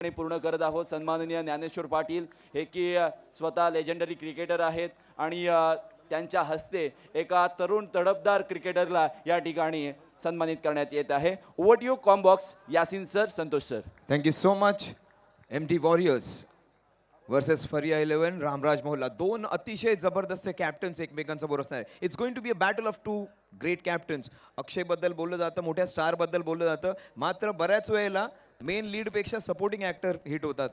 पूर्ण करत आहोत. सन्माननीय ज्ञानेश्वर पाटील हे की स्वतः लेजेंडरी क्रिकेटर आहेत आणि त्यांच्या हस्ते एका तरुण तडफदार क्रिकेटरला या ठिकाणी सन्मानित करण्यात येत आहे. ओव्हर टू यू कॉम्बॉक्स Yasin sir, Santosh sir. Thank you so much. MD warriors versus Fariya 11 Ramraj Mohalla. दोन अतिशय जबरदस्त कॅप्टन्स एकमेकांसमोर असणार आहे. It's going to be a battle of two great captains. Akshay बद्दल बोललं जातं, मोठ्या स्टार बद्दल बोललं जातं, मात्र बऱ्याच वेळेला मेन लीड पेक्षा सपोर्टिंग ऍक्टर हिट होतात.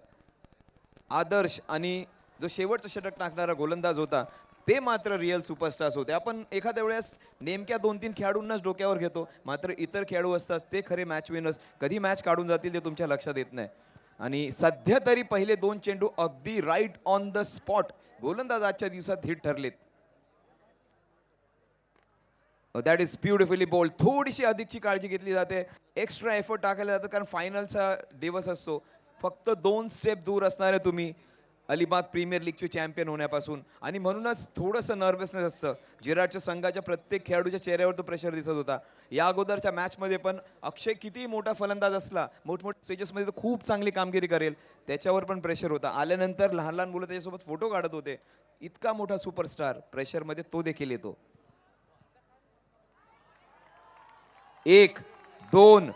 आदर्श आणि जो शेवटचं षटक टाकणारा गोलंदाज होता ते मात्र रिअल सुपरस्टार्स होते. आपण एखाद्या वेळेस नेमक्या 2-3 खेळाडूंनाच डोक्यावर घेतो, मात्र इतर खेळाडू असतात ते खरे मॅच विनर्स. कधी मॅच काढून जातील ते तुमच्या लक्षात येत नाही. आणि सध्या तरी पहिले 2 चेंडू अगदी राईट ऑन द स्पॉट गोलंदाज आजच्या दिवसात हिट ठरलेत. That is beautifully bowled. थोडीशी अधिकची काळजी घेतली जाते, एक्स्ट्रा एफर्ट टाकायला जातं, कारण फायनलचा दिवस असतो. फक्त 2 स्टेप दूर असणारे तुम्ही अलिबाग प्रीमियर लीगचे चॅम्पियन होण्यापासून, आणि म्हणूनच थोडंसं नर्वसनेस असतं. जिराडच्या संघाच्या प्रत्येक खेळाडूच्या चेहऱ्यावर तो प्रेशर दिसत होता. या अगोदरच्या मॅचमध्ये पण अक्षय किती मोठा फलंदाज असला, मोठमोठ्या स्टेजेसमध्ये तो खूप चांगली कामगिरी करेल, त्याच्यावर पण प्रेशर होता. आल्यानंतर लहान लहान मुलं त्याच्यासोबत फोटो काढत होते. इतका मोठा सुपरस्टार प्रेशरमध्ये तो देखील येतो. 1 2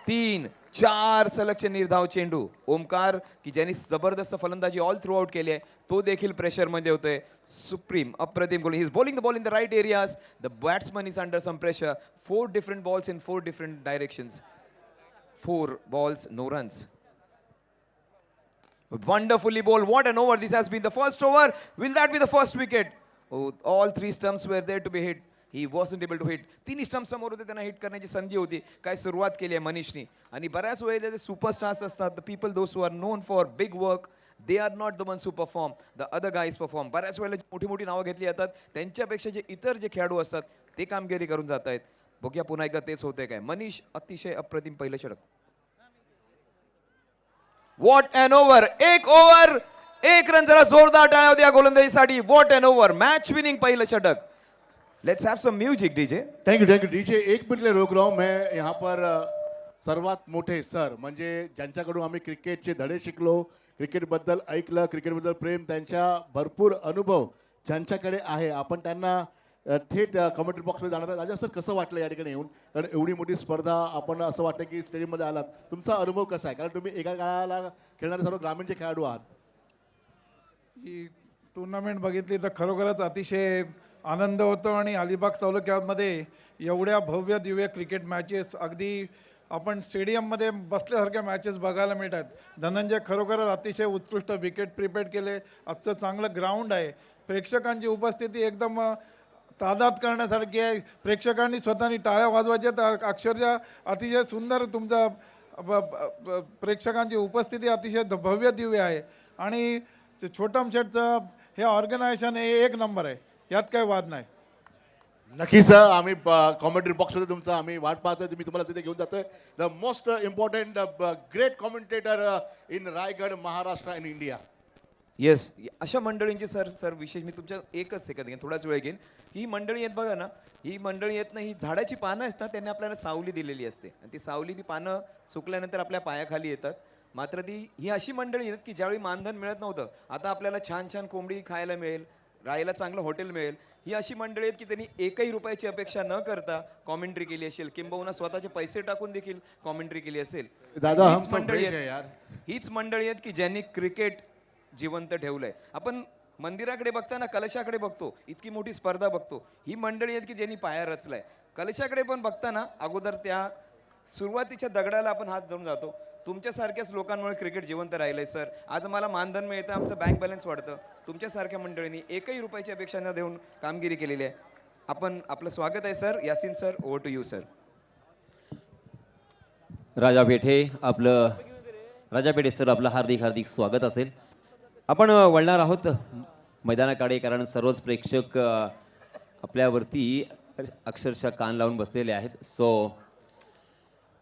3 4 सलगचे निर्धाव चेंडू. ओमकार की ज्यांनी जबरदस्त फलंदाजी ऑल थ्रू आउट केली आहे, तो देखील प्रेशर मध्ये होतोय. सुप्रीम अप्रतिम गोल. He is bowling the ball in the right areas. The batsman is under some pressure. 4 different balls in 4 different directions. 4 balls, no runs. Wonderfully bowled. What an over. This has been the first over. Will that be the first wicket? Oh, all 3 stumps were there to be hit. He wasn't able to hit. 3 stump समोर होते, त्यांना hit करण्याची संधी होती. काय सुरुवात केली आहे मनीषनी. आणि बऱ्याच वेळेला ते सुपरस्टार्स असतात, the people those who are known for big work, they are not the ones who perform, the other guys perform. बऱ्याच वेळेला मोठी मोठी नावं घेतली जातात, त्यांच्यापेक्षा जे इतर जे खेळाडू असतात ते कामगिरी करून जात आहेत. बघूया पुन्हा एकदा तेच होते काय. मनीष अतिशय अप्रतिम पहिलं षटक. What an over. 1 over 1 run. जरा जोरदार टाळ्या होत्या गोलंदाजीसाठी. What an over. Match winning पहिलं षटक. Let's have some music DJ. Thank you DJ. 1 minute ले रोक रहा हूँ मैं यहाँ पर. सर्वात मोठे सर म्हणजे ज्यांच्याकडून आम्ही क्रिकेटचे धडे शिकलो, क्रिकेटबद्दल ऐकलं, क्रिकेटबद्दल प्रेम, त्यांच्या भरपूर अनुभव ज्यांच्याकडे आहे, आपण त्यांना थेट कमेंट्री बॉक्समध्ये जाणार आहे. राजा सर, कसं वाटलं या ठिकाणी येऊन? कारण एवढी मोठी स्पर्धा, आपण असं वाटतं की स्टेडियममध्ये आलात, तुमचा अनुभव कसा आहे? कारण तुम्ही एका काळाला खेळणारे सर्व ग्रामीणचे खेळाडू आहात. ही टुर्नामेंट बघितली तर खरोखरच अतिशय आनंद होतो. आणि अलिबाग तालुक्यामध्ये एवढ्या भव्य दिव्य क्रिकेट मॅचेस, अगदी आपण स्टेडियममध्ये बसल्यासारख्या मॅचेस बघायला मिळतात. धनंजय खरोखरच अतिशय उत्कृष्ट विकेट प्रिपेअर केले. आजचं चांगलं ग्राउंड आहे. प्रेक्षकांची उपस्थिती एकदम तादाद करण्यासारखी आहे. प्रेक्षकांनी स्वतःनी टाळ्या वाजवायच्या. अक्षरशः अतिशय सुंदर तुमचा प्रेक्षकांची उपस्थिती अतिशय भव्य दिव्य आहे. आणि छोटम शेटचं हे ऑर्गनायझेशन हे 1 नंबर आहे, यात काही वाद नाही. नक्की सर, आम्ही कॉमेंट्री बॉक्समध्ये तुमचा आम्ही वाट पाहतोय. मी तुम्हाला तिथे घेऊन जातोय. The most important great commentator in Raigad, Maharashtra in India. Yes, अशा मंडळींची सर विशेष मी तुमच्या एकच सेकंद घेईन, थोडाच वेळ घेईन. ही मंडळी येत बघा ना, ही मंडळी येत नाही, ही झाडाची पानं असतात, त्यांनी आपल्याला सावली दिलेली असते, आणि ती सावली, ती पानं सुकल्यानंतर आपल्या पायाखाली येतात. मात्र ही अशी मंडळी आहेत की ज्यावेळी मानधन मिळत नव्हतं, आता आपल्याला छान छान कोंबडी खायला मिळेल, राहायला चांगलं हॉटेल मिळेल. ही अशी मंडळी आहेत की त्यांनी 1ही रुपयाची अपेक्षा न करता कॉमेंट्री केली असेल, किंबहुना स्वतःचे पैसे टाकून देखील कॉमेंट्री केली असेल. दादा, हम हीच सब मंडळी फ्रेश है आहेत, यार. हीच मंडळी आहेत की ज्यांनी क्रिकेट जिवंत ठेवलंय. आपण मंदिराकडे बघताना कलशाकडे बघतो, इतकी मोठी स्पर्धा बघतो. ही मंडळी आहेत की ज्यांनी पाया रचलाय. कलशाकडे पण बघताना अगोदर त्या सुरुवातीच्या दगडाला आपण हात धरून जातो. तुमच्यासारख्याच लोकांमुळे क्रिकेट जिवंत राहिलंय सर. आज मला मानधन मिळतं, आमचं बँक बॅलन्स वाढतं. तुमच्यासारख्या मंडळींनी 1ही रुपयाची अपेक्षा न देऊन कामगिरी केलेली आहे. आपलं स्वागत आहे sir. Yasin sir, over to you sir. Raja Pethe sir, आपलं हार्दिक स्वागत असेल. आपण वळणार आहोत मैदानाकडे, कारण सर्वच प्रेक्षक आपल्यावरती अक्षरशः कान लावून बसलेले आहेत. सो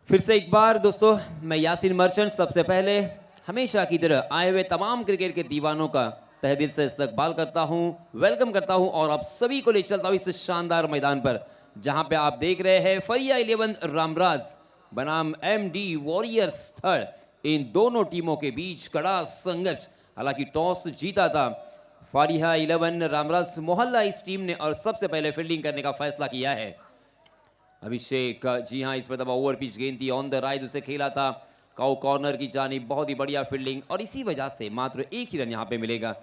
फिर से एक बार दोस्तों, मैं यासिन मर्चेंट सबसे पहले हमेशा की तरह आए हुए तमाम क्रिकेट के दीवानों का तहे दिल से इस्तकबाल करता हूं, वेलकम करता हूं, और आप सभी को ले चलता हूं इस शानदार मैदान पर, जहां पे आप देख रहे हैं फरिया 11 रामराज बनाम MD वॉरियर्स थर्ड इन दोनों टीमों के बीच कड़ा संघर्ष। हालांकि टॉस जीता था फारिया 11 रामराज मोहल्ला इस टीम ने और सबसे पहले फील्डिंग करने का फैसला किया है। अभिषेक, जी हाँ, इस दफा ओवर पिच गेंद थी, ऑन द राइट उसे खेला था काउ कॉर्नर की जानिब, बहुत ही बढ़िया फील्डिंग और इसी वजह से मात्र एक ही रन यहाँ पे मिलेगा।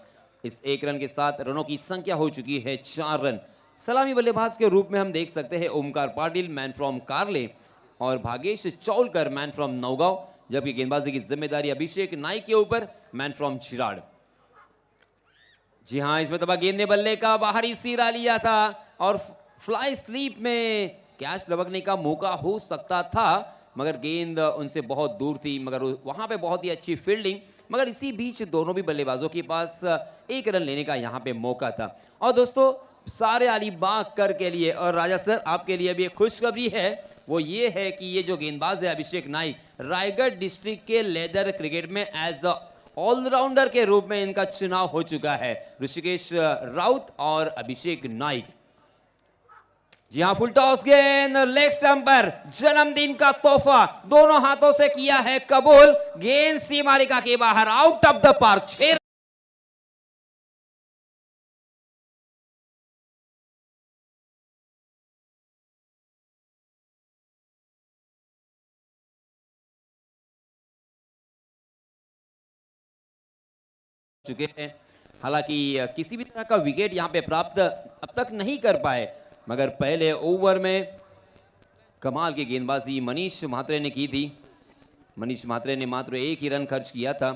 इस एक रन के साथ रनों की संख्या हो चुकी है 4 रन। सलामी बल्लेबाज के रूप में हम देख सकते हैं ओमकार पाटिल मैन फ्रॉम कारले और भागेश चौलकर मैन फ्रॉम नौगांव, जबकि गेंदबाजी की जिम्मेदारी अभिषेक नाइक के ऊपर मैन फ्रॉम चिराड़। जी हाँ, इसमें तबा गेंद ने बल्ले का बाहरी सिरा लिया था और फ्लाई स्लीप में कैच लपकने का मौका हो सकता था, मगर गेंद उनसे बहुत दूर थी, मगर वहां पे बहुत ही अच्छी फील्डिंग। मगर इसी बीच दोनों भी बल्लेबाजों के पास एक रन लेने का यहाँ पे मौका था। और दोस्तों, सारे अलीबाग कर के लिए और राजा सर आपके लिए भी एक खुशखबरी है, वो ये है कि ये जो गेंदबाज है अभिषेक नाइक, रायगढ़ डिस्ट्रिक्ट के लेदर क्रिकेट में एज अ ऑलराउंडर के रूप में इनका चुनाव हो चुका है। ऋषिकेश राउत और अभिषेक नाइक। जी हाँ, फुल टॉस गेंद लेग स्टंप पर, जन्मदिन का तोहफा दोनों हाथों से किया है कबूल। गेंद सीमारेखा के बाहर, आउट ऑफ द पार्क। 6 चुके हैं। हालांकि किसी भी तरह का विकेट यहां पे प्राप्त अब तक नहीं कर पाए, मगर पहले ओवर में कमाल की गेंदबाजी मनीष म्हात्रे ने की थी। मनीष म्हात्रे ने मात्र एक ही रन खर्च किया था।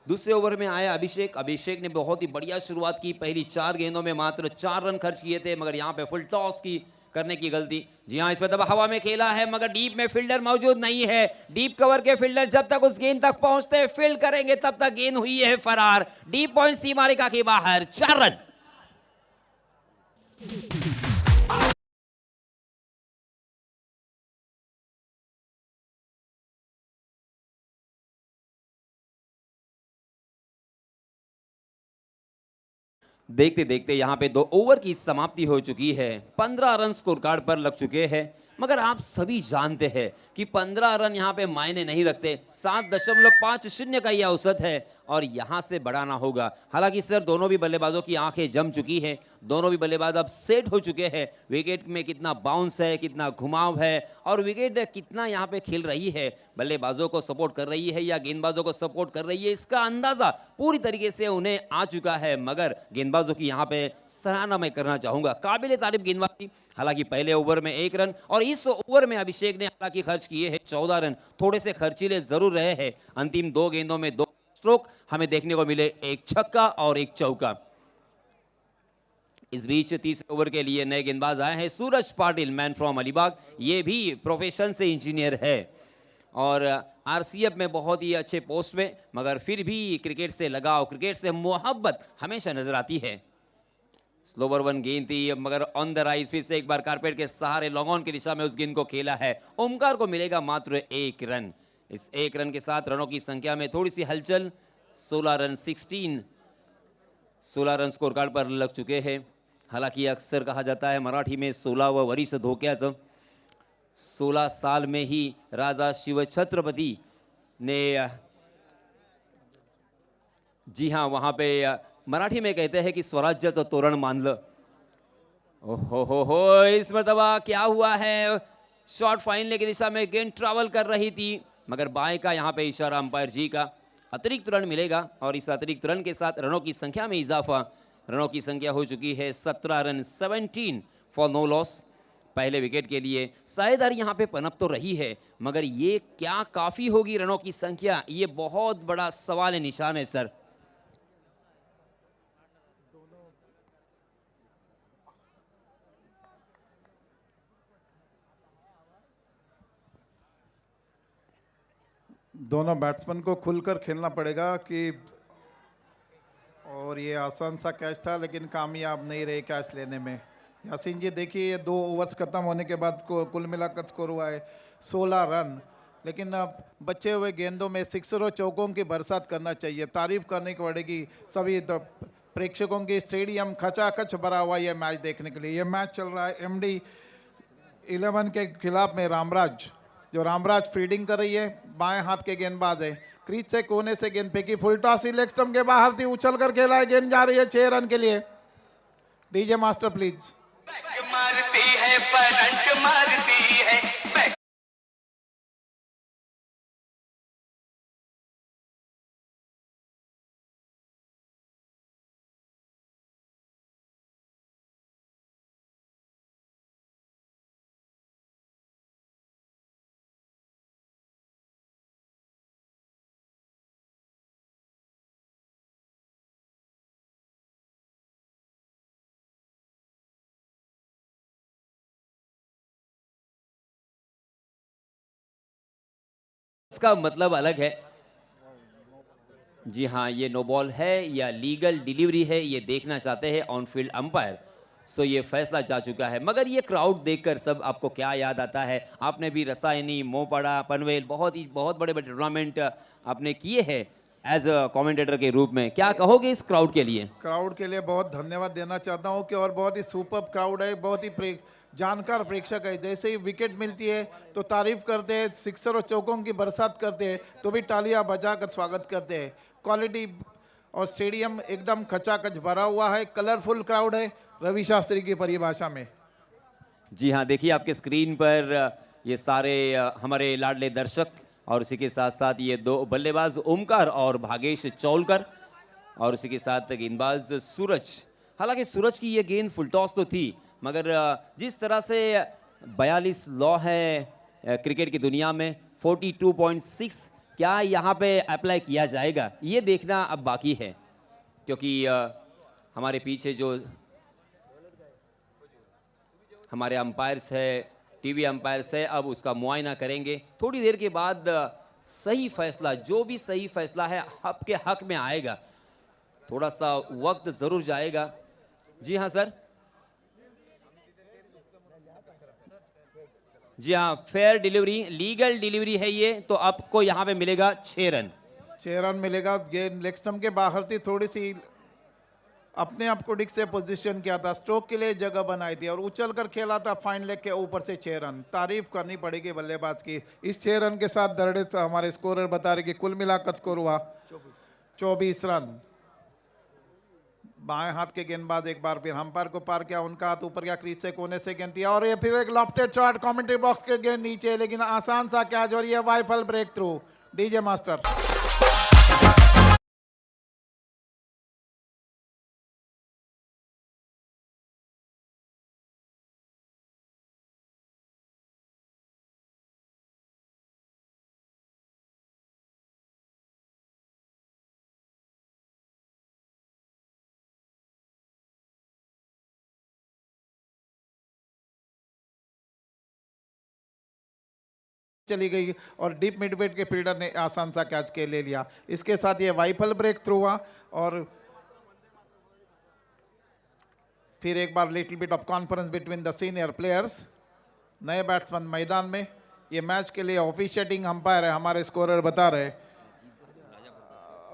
दूसरे ओवर में आया अभिषेक ने बहुत ही बढ़िया शुरुआत की, पहली 4 गेंदों में मात्र 4 रन खर्च किए थे, मगर यहां पे फुल टॉस की करने की गलती। जी हां, इसमें दबा हवा में खेला है, मगर डीप में फील्डर मौजूद नहीं है। डीप कवर के फील्डर जब तक उस गेंद तक पहुंचते फील्ड करेंगे तब तक गेंद हुई है फरार। डीप पॉइंट सीमारेखा के बाहर, 4 रन। देखते देखते यहाँ पे 2 ओवर की समाप्ति हो चुकी है। 15 रन स्कोर कार्ड पर लग चुके हैं, मगर आप सभी जानते हैं कि 15 रन यहाँ पे मायने नहीं रखते। 7.50 का ये औसत है और यहाँ से बढ़ाना होगा। हालांकि सर, दोनों भी बल्लेबाजों की आंखें जम चुकी हैं, दोनों भी बल्लेबाज अब सेट हो चुके हैं। विकेट में कितना बाउंस है, कितना घुमाव है और विकेट कितना यहाँ पे खेल रही है, बल्लेबाजों को सपोर्ट कर रही है या गेंदबाजों को सपोर्ट कर रही है, इसका अंदाजा पूरी तरीके से उन्हें आ चुका है। मगर गेंदबाजों की यहाँ पे सराहना मैं करना चाहूंगा, काबिल तारीफ गेंदबाजी। हालांकि पहले ओवर में 1 रन और इस ओवर में अभिषेक ने हालांकि खर्च किए हैं 14 रन, थोड़े से खर्चीले जरूर रहे हैं। अंतिम 2 गेंदों में 2 स्ट्रोक हमें देखने को मिले, 1 छक्का और 1 चौका। इस बीच तीसरे ओवर के लिए नए गेंदबाज आए हैं सूरज पाटिल मैन फ्रॉम अलीबाग। ये भी प्रोफेशन से इंजीनियर है और आरसीएफ में बहुत ही अच्छे पोस्ट में, मगर फिर भी क्रिकेट से लगाव, क्रिकेट से मोहब्बत हमेशा नजर आती है। स्लोवर 1 गेंद थी, मगर ऑन द राइज फिर से एक बार कारपेट के सहारे लॉन्ग ऑन की दिशा में उस गेंद को खेला है। ओमकार को मिलेगा मात्र 1 रन। इस 1 रन के साथ रनों की संख्या में थोड़ी सी हलचल। 16 रन 16 रन स्कोर कार्ड पर लग चुके हैं। हालांकि अक्सर कहा जाता है मराठी में 16व वरीस धोक्याचं। 16 साल में ही राजा शिव छत्रपति ने, जी हाँ, वहां पे मराठी में कहते हैं कि स्वराज्याचं तोरण मानलं। ओहो, इस मरतबा क्या हुआ है, शॉर्ट फाइनल की दिशा में गेंद ट्रैवल कर रही थी, मगर बाएं का यहाँ पे इशारा अंपायर जी का। अतिरिक्त रन मिलेगा और इस अतिरिक्त रन के साथ रनों की संख्या में इजाफा। रनों की संख्या हो चुकी है 17 रन, 17 फॉर नो लॉस। पहले विकेट के लिए साझेदारी यहाँ पे पनप तो रही है, मगर ये क्या काफी होगी रनों की संख्या, ये बहुत बड़ा सवाल निशान है सर। दोनों बैट्समैन को खुलकर खेलना पड़ेगा कि, और ये आसान सा कैच था लेकिन कामयाब नहीं रहे कैच लेने में। यासीन जी देखिए, ये 2 ओवर्स खत्म होने के बाद कुल मिलाकर स्कोर हुआ है 16 रन, लेकिन अब बचे हुए गेंदों में सिक्सरों चौकों की बरसात करना चाहिए। तारीफ करने की पड़ेगी सभी तो प्रेक्षकों की। स्टेडियम खचाखच भरा हुआ ये मैच देखने के लिए। ये मैच चल रहा है MD 11 के खिलाफ में रामराज, जो रामराज फील्डिंग कर रही है, बाएं हाथ के गेंदबाज है। क्रीज से कोने से गेंद फेंकी, फुल टॉस ही लेग स्टंप के बाहर थी, उछल कर खेला है, गेंद जा रही है 6 रन के लिए। DJ master please. मारती है करंट मारती है। इसका मतलब अलग है। जी हाँ, ये नो बॉल है या लीगल डिलीवरी है, ये देखना चाहते हैं ऑन फील्ड अंपायर। सो ये फैसला जा चुका है। मगर ये क्राउड देखकर सब आपको क्या याद आता है? आपने भी रसायनी, मोपाड़ा, पनवेल बहुत बड़े बड़े टूर्नामेंट आपने किए हैं एज अ कमेंटेटर के रूप में। क्या कहोगे इस क्राउड के लिए? क्राउड के लिए बहुत धन्यवाद देना चाहता हूं कि और बहुत ही सुपर क्राउड है, बहुत ही जानकार प्रेक्षक है। जैसे ही विकेट मिलती है तो तारीफ करते हैं, सिक्सर और चौकों की बरसात करते हैं तो भी तालियां बजाकर स्वागत करते हैं। क्वालिटी और स्टेडियम एकदम खचाखच भरा हुआ है, कलरफुल क्राउड है रवि शास्त्री की परिभाषा में। जी हाँ, देखिए आपके स्क्रीन पर ये सारे हमारे लाडले दर्शक और उसी के साथ साथ ये 2 बल्लेबाज ओमकार और भागेश चौलकर और उसी के साथ गेंदबाज सूरज। हालांकि सूरज की ये गेंद फुल टॉस तो थी, मगर जिस तरह से 42 लॉ है क्रिकेट की दुनिया में, 42.6 क्या यहाँ पे अप्लाई किया जाएगा ये देखना अब बाकी है। क्योंकि हमारे पीछे जो हमारे अंपायर्स है, टीवी अंपायर्स है, अब उसका मुआयना करेंगे। थोड़ी देर के बाद सही फैसला, जो भी सही फैसला है आपके हक में आएगा। थोड़ा सा वक्त ज़रूर जाएगा। जी हाँ सर। जी हाँ, फेयर डिलीवरी, लीगल डिलीवरी है ये, तो आपको यहाँ पे मिलेगा 6 रन। 6 रन मिलेगा। गेंद लेग स्टंप के बाहर थी, थोड़ी सी अपने आप को डिक से पोजीशन किया था, स्ट्रोक के लिए जगह बनाई थी और उछल कर खेला था फाइन लेग के ऊपर से 6 रन। तारीफ करनी पड़ेगी बल्लेबाज की। इस 6 रन के साथ दरड़े से हमारे स्कोरर बता रहे कि कुल मिलाकर स्कोर हुआ 24 रन। बाएं हाथ के गेंदबाज एक बार फिर अंपायर को पार किया, उनका हाथ ऊपर गया, क्रीज से कोने से गेंद दिया और ये फिर एक लॉफ्टेड शॉट कमेंट्री बॉक्स के गेंद नीचे, लेकिन आसान सा कैच और ये वाइफल ब्रेक थ्रू। DJ master. चली गई और डीप मिडवेट के फील्डर ने आसान सा कैच के ले लिया। इसके साथ ये वाइफल ब्रेक थ्रू हुआ और फिर एक बार little bit of conference between the senior players. नए बैट्समैन मैदान में। ये मैच के लिए ऑफिशिएटिंग अंपायर है, हमारे स्कोरर बता रहे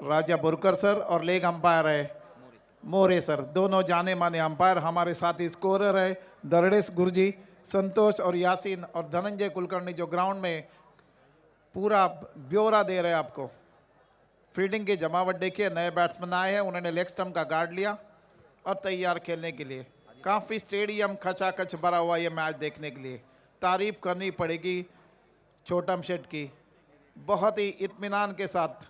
राजा बुरकर सर, और लेग अंपायर है मोरे सर। दोनों जाने माने अंपायर। हमारे साथ ही स्कोरर है दरड़ेश गुरजी, संतोष और यासीन और धनंजय कुलकर्णी, जो ग्राउंड में पूरा ब्यौरा दे रहे हैं आपको। फील्डिंग की जमावट देखिए, नए बैट्समैन आए हैं, उन्होंने लेग स्टंप का गार्ड लिया और तैयार खेलने के लिए। काफ़ी स्टेडियम खचाखच भरा हुआ ये मैच देखने के लिए। तारीफ करनी पड़ेगी छोटम शेट की, बहुत ही इत्मीनान के साथ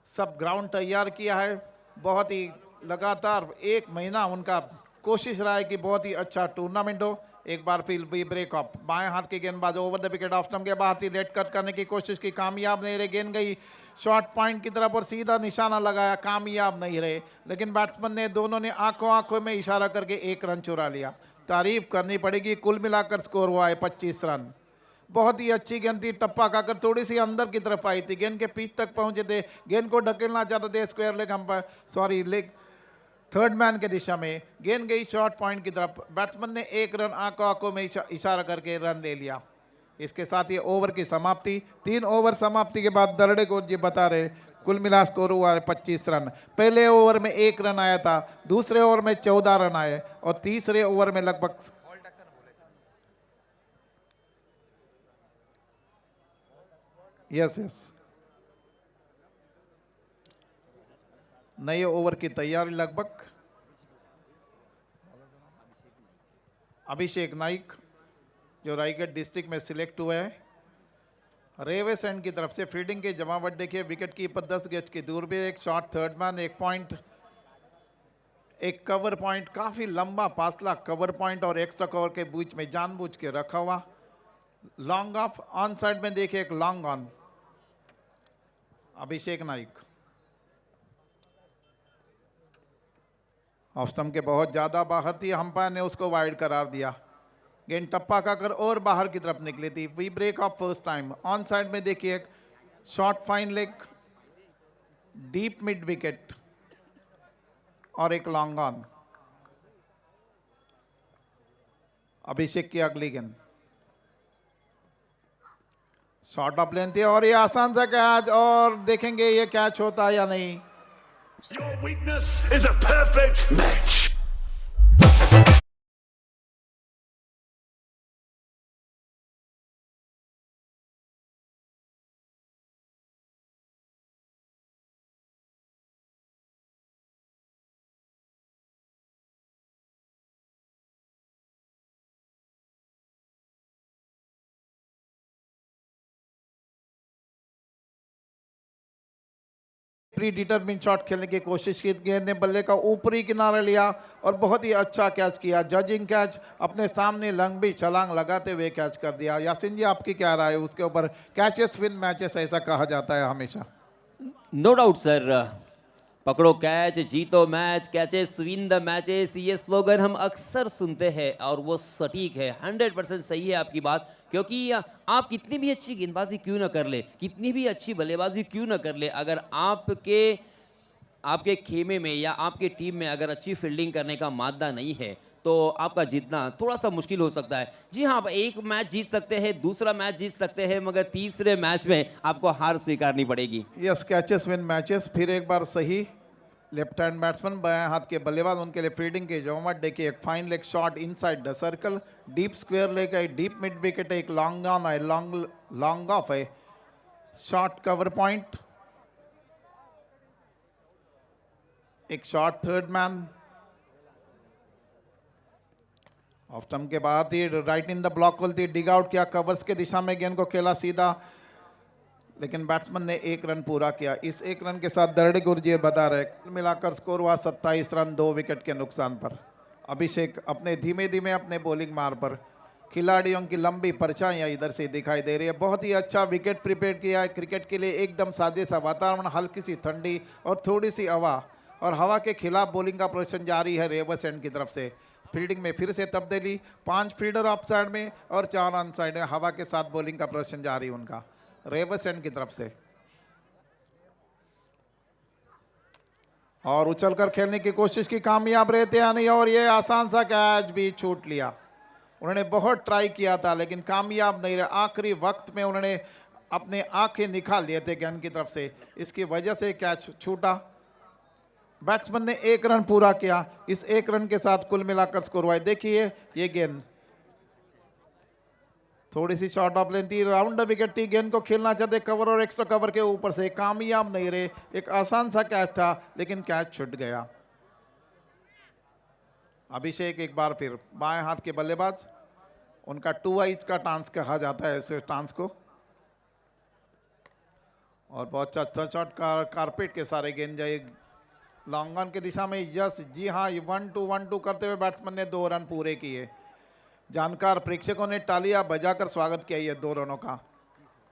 सब ग्राउंड तैयार किया है। बहुत ही लगातार 1 महीना उनका कोशिश रहा है कि बहुत ही अच्छा टूर्नामेंट हो। एक बार फिर भी ब्रेक ऑफ, बाएं हाथ के गेंदबाज over the wicket off stump के बाहर थी, लेट कट करने की कोशिश की, कामयाब नहीं रहे। गेंद गई शॉर्ट पॉइंट की तरफ और सीधा निशाना लगाया, कामयाब नहीं रहे। लेकिन बैट्समैन ने, दोनों ने आंखों में इशारा करके 1 रन चुरा लिया। तारीफ करनी पड़ेगी। कुल मिलाकर स्कोर हुआ है 25 रन। बहुत ही अच्छी गेंद थी, टप्पा खाकर थोड़ी सी अंदर की तरफ आई थी, गेंद के पीछ तक पहुंचे थे, गेंद को ढकेलना चाहते थे square leg umpire, sorry leg third man के दिशा में। गेंद गई शॉर्ट पॉइंट की तरफ, बैट्समैन ने 1 रन आंखों में इशारा करके रन ले लिया। इसके साथ ये ओवर की समाप्ति। 3 ओवर समाप्ति के बाद दरड़े को जी बता रहे कुल मिला स्कोर हुआ है 25 रन। पहले ओवर में 1 रन आया था, दूसरे ओवर में 14 रन आए और तीसरे ओवर में लगभग यस नए ओवर की तैयारी लगभग। अभिषेक नाइक जो रायगढ़ डिस्ट्रिक्ट में सिलेक्ट हुए हैं, रेवेस एंड की तरफ से फील्डिंग के जमावट देखिए, विकेट कीपर 10 गज की दूर भी, एक शॉट थर्ड मैन, एक पॉइंट, एक कवर पॉइंट, काफी लंबा फासला कवर पॉइंट और एक्स्ट्रा कवर के बीच में जानबूझ के रखा हुआ। लॉन्ग ऑफ ऑन साइड में देखिए एक long on Abhishek Naik. Off stump के बहुत ज्यादा बाहर थी, अंपायर ने उसको वाइड करार दिया। गेंद टप्पा का कर और बाहर की तरफ निकली थी। We break off first time. On side में देखिए एक short fine leg, deep mid wicket और एक लॉन्ग ऑन। अभिषेक की अगली गेंद शॉर्ट ऑफ लेंथ थी और ये आसान सा कैच, और देखेंगे ये कैच होता है या नहीं। Your weakness is a perfect match. Pre determine shot खेलने की कोशिश की, गेंद ने बल्ले का ऊपरी किनारा लिया और बहुत ही अच्छा कैच किया। जजिंग कैच, अपने सामने लंबी छलांग लगाते हुए कैच कर दिया। यासिन जी आपकी क्या राय है उसके ऊपर? कैचेस विन मैचेस ऐसा कहा जाता है हमेशा। नो डाउट सर, पकड़ो कैच जीतो match, catches win the matches, ये स्लोगन हम अक्सर सुनते हैं और वो सटीक है, 100% सही है आपकी बात। क्योंकि आप कितनी भी अच्छी गेंदबाजी क्यों ना कर ले, कितनी भी अच्छी बल्लेबाजी क्यों ना कर ले, अगर आपके खेमे में या आपके टीम में अगर अच्छी फील्डिंग करने का मादा नहीं है तो आपका जीतना थोड़ा सा मुश्किल हो सकता है। जी हाँ, आप एक मैच जीत सकते हैं, दूसरा मैच जीत सकते हैं, मगर तीसरे मैच में आपको हार स्वीकारनी पड़ेगी। Yes, catches win matches. फिर एक बार सही, लेफ्ट हैंड बैट्समैन, बाएं हाथ के बल्लेबाज, उनके लिए फील्डिंग के जवाब देखिए, एक fine leg shot inside the circle, deep square leg है, डीप मिड विकेट है, एक लॉन्ग ऑन है, लॉन्ग ऑफ है, शॉर्ट कवर पॉइंट, एक shot third man, off stump के बाहर थी, राइट इन द ब्लॉक थी, डिग आउट किया, कवर्स के दिशा में गेंद को खेला सीधा, लेकिन बैट्समैन ने एक रन पूरा किया। इस एक रन के साथ दरड़े गुरजीर बता रहे, मिलाकर स्कोर हुआ 27 रन 2 विकेट के नुकसान पर। अभिषेक अपने धीमे धीमे अपने बॉलिंग मार पर, खिलाड़ियों की लंबी परछाइयाँ इधर से दिखाई दे रही है। बहुत ही अच्छा विकेट प्रिपेयर किया है क्रिकेट के लिए, एकदम सादे सा वातावरण, हल्की सी ठंडी और थोड़ी सी हवा, और हवा के खिलाफ बॉलिंग का प्रदर्शन जारी है रेवर्स एंड की तरफ से। फील्डिंग में फिर से तब्दीली, 5 फील्डर ऑफ साइड में और 4 ऑन साइड में, हवा के साथ बॉलिंग का प्रदर्शन जारी उनका रेवर्स एंड की तरफ से। और उछलकर खेलने की कोशिश की, कामयाब रहते या नहीं, और ये आसान सा कैच भी छूट लिया। उन्होंने बहुत ट्राई किया था लेकिन कामयाब नहीं रहे, आखिरी वक्त में उन्होंने अपने आंखें निकाल लिए थे गेंद की तरफ से, इसकी वजह से कैच छूटा। बैट्समैन ने 1 रन पूरा किया, इस 1 रन के साथ कुल मिलाकर स्कोर हुआ। देखिए ये गेंद थोड़ी सी शॉर्ट ऑफ लेंथ थी, राउंड द विकेट थी, गेंद को खेलना चाहते कवर और एक्स्ट्रा कवर के ऊपर से, कामयाब नहीं रहे। एक आसान सा कैच था लेकिन कैच छूट गया। अभिषेक एक बार फिर बाएं हाथ के बल्लेबाज, उनका 2 आइज का टांस कहा जाता है इस टांस को, और बहुत अच्छा शॉट कारपेट के सारे गेंद जाए लॉन्ग ऑन की दिशा में। यस जी हाँ, 1-2 करते हुए बैट्समैन ने 2 रन पूरे किए। जानकार प्रेक्षकों ने तालियां बजाकर स्वागत किया ये 2 रनों का।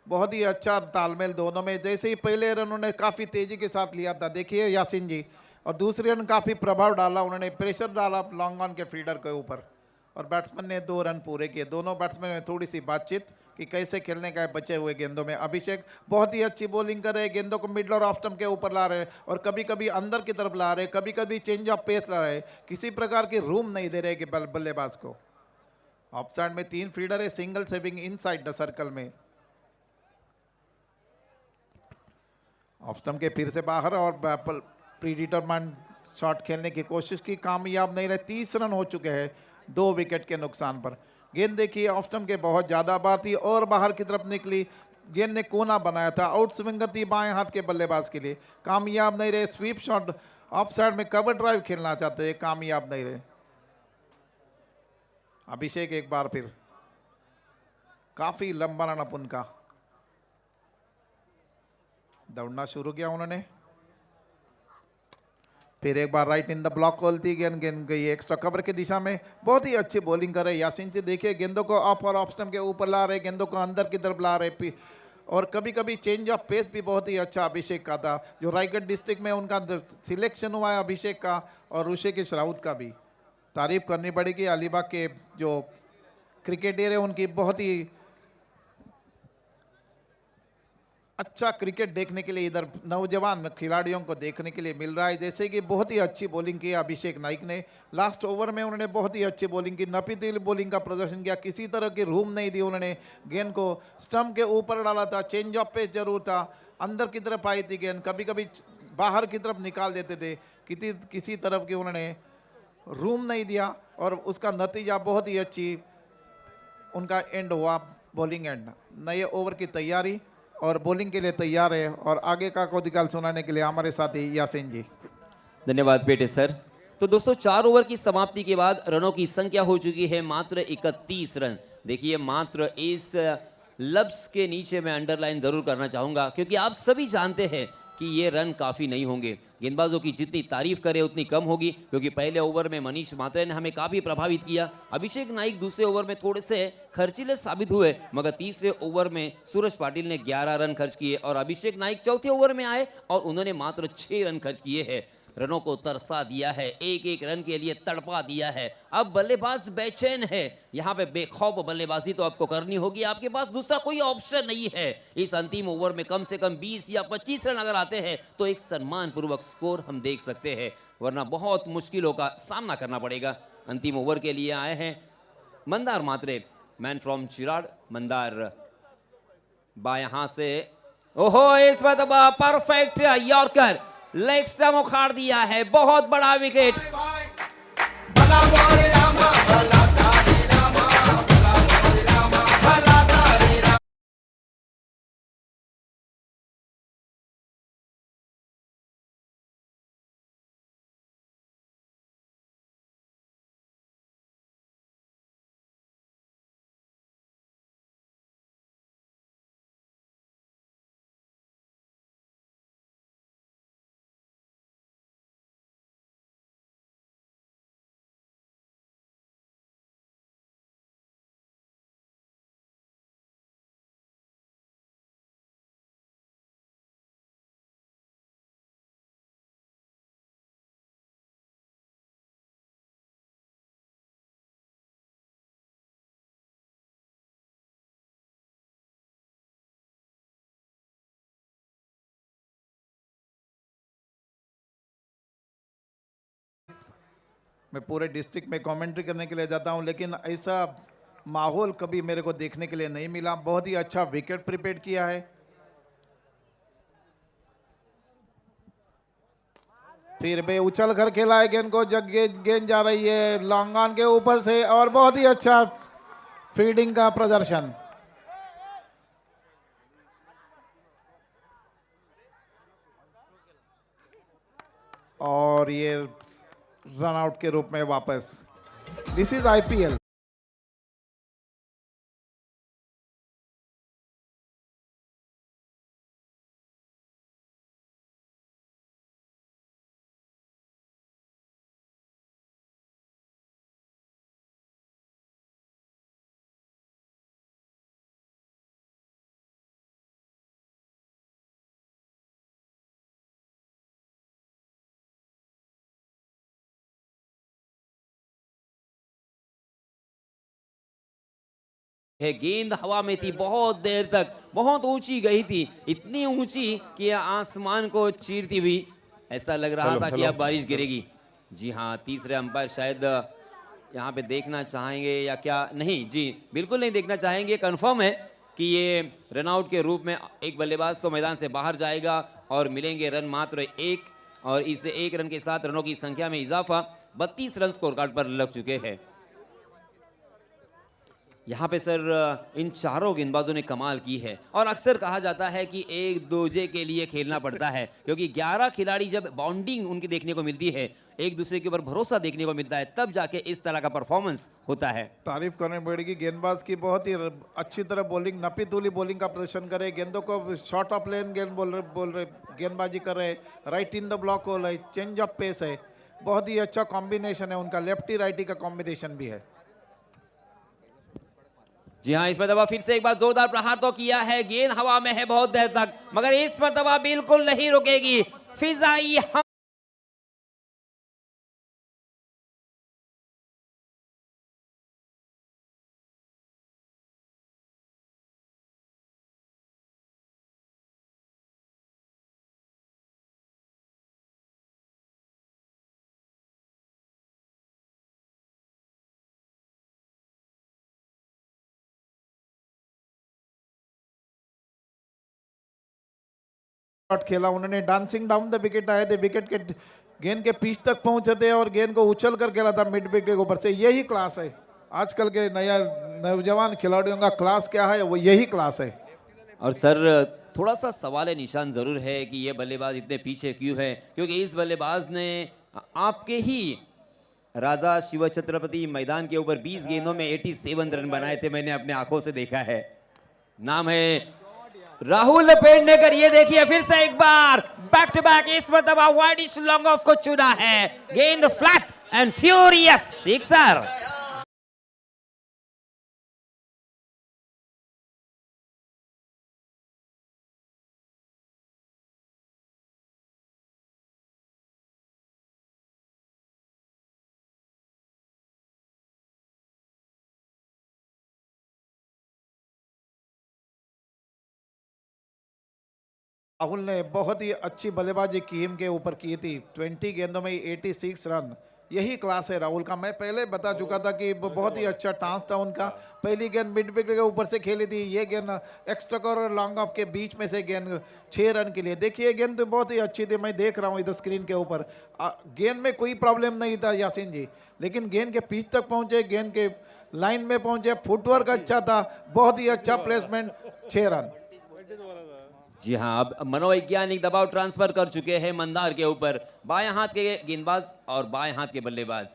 बहुत ही अच्छा तालमेल दोनों में, जैसे ही पहले रन उन्होंने काफ़ी तेजी के साथ लिया था, देखिए यासिन जी, और दूसरे रन काफ़ी प्रभाव डाला, उन्होंने प्रेशर डाला लॉन्ग ऑन के फील्डर के ऊपर, और बैट्समैन ने 2 रन पूरे किए। दोनों बैट्समैन में थोड़ी सी बातचीत कि कैसे खेलने का है बचे हुए गेंदों में। अभिषेक बहुत ही अच्छी बॉलिंग कर रहे हैं, गेंदों को मिडल और ऑफ स्टंप के ऊपर ला रहे हैं, और कभी कभी अंदर की तरफ ला रहे हैं, कभी कभी चेंज ऑफ पेस ला रहे हैं, किसी प्रकार की रूम नहीं दे रहे कि बल्लेबाज को। ऑफ साइड में 3 फील्डर है, single saving inside the circle में। ऑफ स्टंप के फिर से बाहर और प्री डिटरमाइंड शॉट खेलने की कोशिश की, कामयाब नहीं रहे। 30 रन हो चुके हैं 2 विकेट के नुकसान पर। गेंद देखिए ऑफ स्टंप के बहुत ज्यादा बार थी और बाहर की तरफ निकली, गेंद ने कोना बनाया था, आउट स्विंगर थी बाएं हाथ के बल्लेबाज के लिए, कामयाब नहीं रहे। स्वीप शॉट ऑफ साइड में कवर ड्राइव खेलना चाहते हैं, कामयाब नहीं रहे। अभिषेक एक बार फिर काफी लंबा रन अप उनका, दौड़ना शुरू किया उन्होंने। फिर एक बार राइट इन द ब्लॉक खोलती गेंद, गेंद गई एक्स्ट्रा कवर की दिशा में। बहुत ही अच्छी बॉलिंग कर रहे यासीन जी, देखिए गेंदों को ऑफ और ऑफ स्टंप के ऊपर ला रहे, गेंदों को अंदर की तरफ ला रहे, और कभी कभी चेंज ऑफ पेस भी बहुत ही अच्छा अभिषेक का था। जो रायगढ़ डिस्ट्रिक्ट में उनका सिलेक्शन हुआ है अभिषेक का और ऋषिकेश राउत का भी तारीफ करनी पड़ेगी। अलीबाग के जो क्रिकेटर है उनकी बहुत ही अच्छा क्रिकेट देखने के लिए इधर नौजवान खिलाड़ियों को देखने के लिए मिल रहा है। जैसे कि बहुत ही अच्छी बॉलिंग की अभिषेक नाइक ने, लास्ट ओवर में उन्होंने बहुत ही अच्छी बॉलिंग की, नपीतीली बॉलिंग का प्रदर्शन किया, किसी तरह की रूम नहीं दी उन्होंने, गेंद को स्टंप के ऊपर डाला था, चेंज ऑफ पेस जरूर था, अंदर की तरफ आई थी गेंद, कभी कभी बाहर की तरफ निकाल देते थे, किसी तरफ की उन्होंने रूम नहीं दिया और उसका नतीजा बहुत ही अच्छी उनका एंड हुआ, बॉलिंग एंड। नए ओवर की तैयारी और बॉलिंग के लिए तैयार है और आगे का कोदिकाल सुनाने के लिए हमारे साथी यासीन जी। धन्यवाद पेटे सर। तो दोस्तों 4 ओवर की समाप्ति के बाद रनों की संख्या हो चुकी है मात्र 31 रन। देखिए मात्र इस लफ्ज के नीचे मैं अंडरलाइन जरूर करना चाहूंगा क्योंकि आप सभी जानते हैं कि ये रन काफ़ी नहीं होंगे। गेंदबाजों की जितनी तारीफ करें उतनी कम होगी क्योंकि पहले ओवर में मनीष मात्रे ने हमें काफ़ी प्रभावित किया। अभिषेक नाइक दूसरे ओवर में थोड़े से खर्चीले साबित हुए, मगर तीसरे ओवर में सूरज पाटिल ने 11 रन खर्च किए और अभिषेक नाइक चौथे ओवर में आए और उन्होंने मात्र 6 रन खर्च किए हैं। रनों को तरसा दिया है, एक एक रन के लिए तड़पा दिया है। अब बल्लेबाज बेचैन है, यहाँ पे बेखौफ बल्लेबाजी तो आपको करनी होगी, आपके पास दूसरा कोई ऑप्शन नहीं है। इस अंतिम ओवर में कम से कम 20 या 25 रन अगर आते हैं तो एक सम्मान पूर्वक स्कोर हम देख सकते हैं, वरना बहुत मुश्किलों का सामना करना पड़ेगा। अंतिम ओवर के लिए आए हैं मंदार मात्रे, मैन फ्रॉम चिराड़। मंदार बाएं हाथ से, ओहो इस बार परफेक्ट यॉर्कर, लेग स्टंप उखाड़ दिया है, बहुत बड़ा विकेट। मैं पूरे डिस्ट्रिक्ट में कमेंट्री करने के लिए जाता हूं, लेकिन ऐसा माहौल कभी मेरे को देखने के लिए नहीं मिला। बहुत ही अच्छा विकेट प्रिपेयर किया है। फिर भी उछल कर खेला है गेंद को, जग गेंद जा रही है लॉन्ग ऑन के ऊपर से और बहुत ही अच्छा फील्डिंग का प्रदर्शन। और ये रन आउट के रूप में वापस। This is IPL. है गेंद हवा में थी बहुत देर तक, बहुत ऊंची गई थी, इतनी ऊंची कि आसमान को चीरती हुई ऐसा लग रहा था कि अब बारिश गिरेगी। जी हाँ, तीसरे अंपायर शायद यहाँ पे देखना चाहेंगे या क्या? नहीं जी, बिल्कुल नहीं देखना चाहेंगे। कंफर्म है कि ये रनआउट के रूप में एक बल्लेबाज तो मैदान से बाहर जाएगा और मिलेंगे रन मात्र 1 और इस 1 रन के साथ रनों की संख्या में इजाफा 32 रन स्कोर कार्ड पर लग चुके हैं। यहाँ पे सर इन चारों गेंदबाजों ने कमाल की है और अक्सर कहा जाता है कि एक दूजे के लिए खेलना पड़ता है क्योंकि 11 खिलाड़ी जब बॉन्डिंग उनकी देखने को मिलती है, एक दूसरे के ऊपर भरोसा देखने को मिलता है, तब जाके इस तरह का परफॉर्मेंस होता है। तारीफ करनी पड़ेगी गेंदबाज की, बहुत ही अच्छी तरह बॉलिंग, नपी तुली बॉलिंग का प्रदर्शन करे, गेंदों को शॉर्ट ऑफ लेन गेंद बोल रहे गेंदबाजी कर रहे, राइट इन द ब्लॉक हो रहे, चेंज ऑफ पेस है, बहुत ही अच्छा कॉम्बिनेशन है उनका, लेफ्टी राइटी का कॉम्बिनेशन भी है। जी हाँ, इस मरतबा फिर से एक बार जोरदार प्रहार तो किया है, गेंद हवा में है बहुत देर तक, मगर इस मरतबा बिल्कुल नहीं रुकेगी। फिजाई शॉट खेला उन्होंने, डांसिंग डाउन द विकेट आए थे, विकेट के गेंद के पीछ तक पहुंचे थे और गेंद को उछल कर खेला था मिड विकेट के ऊपर से। यही क्लास है आजकल के नया नौजवान खिलाड़ियों का, क्लास क्या है वो यही क्लास है। और सर थोड़ा सा सवाल निशान जरूर है कि ये बल्लेबाज इतने पीछे क्यों है, क्योंकि इस बल्लेबाज ने आपके ही राजा शिव छत्रपति मैदान के ऊपर 20 गेंदों में 87 रन बनाए थे, मैंने अपने आंखों से देखा है। नाम है राहुल पेडनेकर। ये देखिए फिर से एक बार बैक टू बैक इस मरतबा वाइडिश लॉन्ग ऑफ को चुना है, गेंद flat and furious sixer. Rahul ने बहुत ही अच्छी बल्लेबाजी कीम के ऊपर की थी, 20 गेंदों में 86 रन, यही क्लास है राहुल का। मैं पहले बता चुका था कि बहुत ही अच्छा टांस था उनका, पहली गेंद मिड विकेट के ऊपर से खेली थी, ये गेंद एक्स्ट्रा और लॉन्ग ऑफ के बीच में से गेंद 6 रन के लिए। देखिए गेंद तो बहुत ही अच्छी थी, मैं देख रहा हूँ इधर स्क्रीन के ऊपर, गेंद में कोई प्रॉब्लम नहीं था यासीन जी, लेकिन गेंद के पीछ तक पहुंचे, गेंद के लाइन में पहुंचे, फुटवर्क अच्छा था, बहुत ही अच्छा प्लेसमेंट, 6 रन। जी हाँ, अब मनोवैज्ञानिक दबाव ट्रांसफर कर चुके हैं मंदार के ऊपर, बाएं हाथ के गेंदबाज और बाएं हाथ के बल्लेबाज।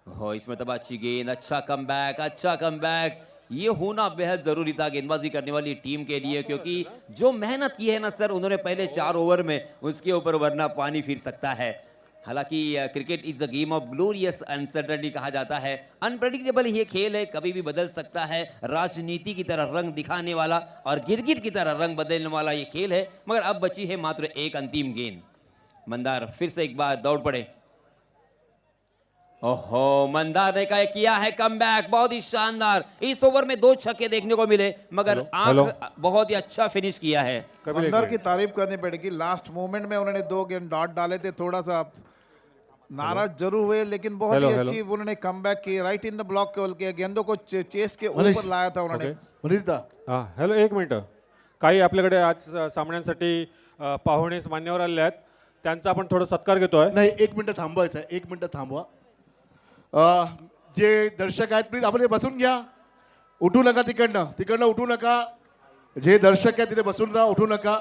हो इसमें तब अच्छी गेंद, अच्छा कमबैक, ये होना बेहद जरूरी था गेंदबाजी करने वाली टीम के लिए, क्योंकि जो मेहनत की है ना सर उन्होंने पहले 4 ओवर में, उसके ऊपर वरना पानी फिर सकता है। हालांकि cricket is a game of glorious uncertainty कहा जाता है, अनप्रेडिक्टेबल ये खेल है, कभी भी बदल सकता है, राजनीति की तरह रंग दिखाने वाला और गिरगिट की तरह रंग बदलने वाला ये खेल है। मगर अब बची है मात्र एक अंतिम गेंद। मंदार फिर से एक बार दौड़ पड़े। ओहो, मंदार ने किया है कमबैक, बहुत ही शानदार। इस ओवर में 2 छक्के देखने को मिले, मगर आंख बहुत ही अच्छा फिनिश किया है। मंदार की तारीफ करनी पड़ेगी, लास्ट मोमेंट में उन्होंने 2 गेंद डॉट डाले थे, थोड़ा सा नाराज जरूर हुए, लेकिन बहुत ही अच्छी उन्होंने कमबैक की, राइट इन द ब्लॉक के गेंदों को चेस के ऊपर लाया था उन्होंने। मनीषदा, हां हॅलो, एक मिनिट, काही आपल्याकडे आज सामन्यांसाठी पाहुणे मान्यवर आलेले आहेत, त्यांचा आपण थोडा सत्कार घेतोय। नाही, 1 मिनिट थांबवायचं आहे, 1 मिनिट थांबवा। जे दर्शक आहेत प्लीज आपण बसून घ्या, उठू नका, तिकडनं उठू नका, जे दर्शक आहेत तिथे बसून राहा, उठू नका,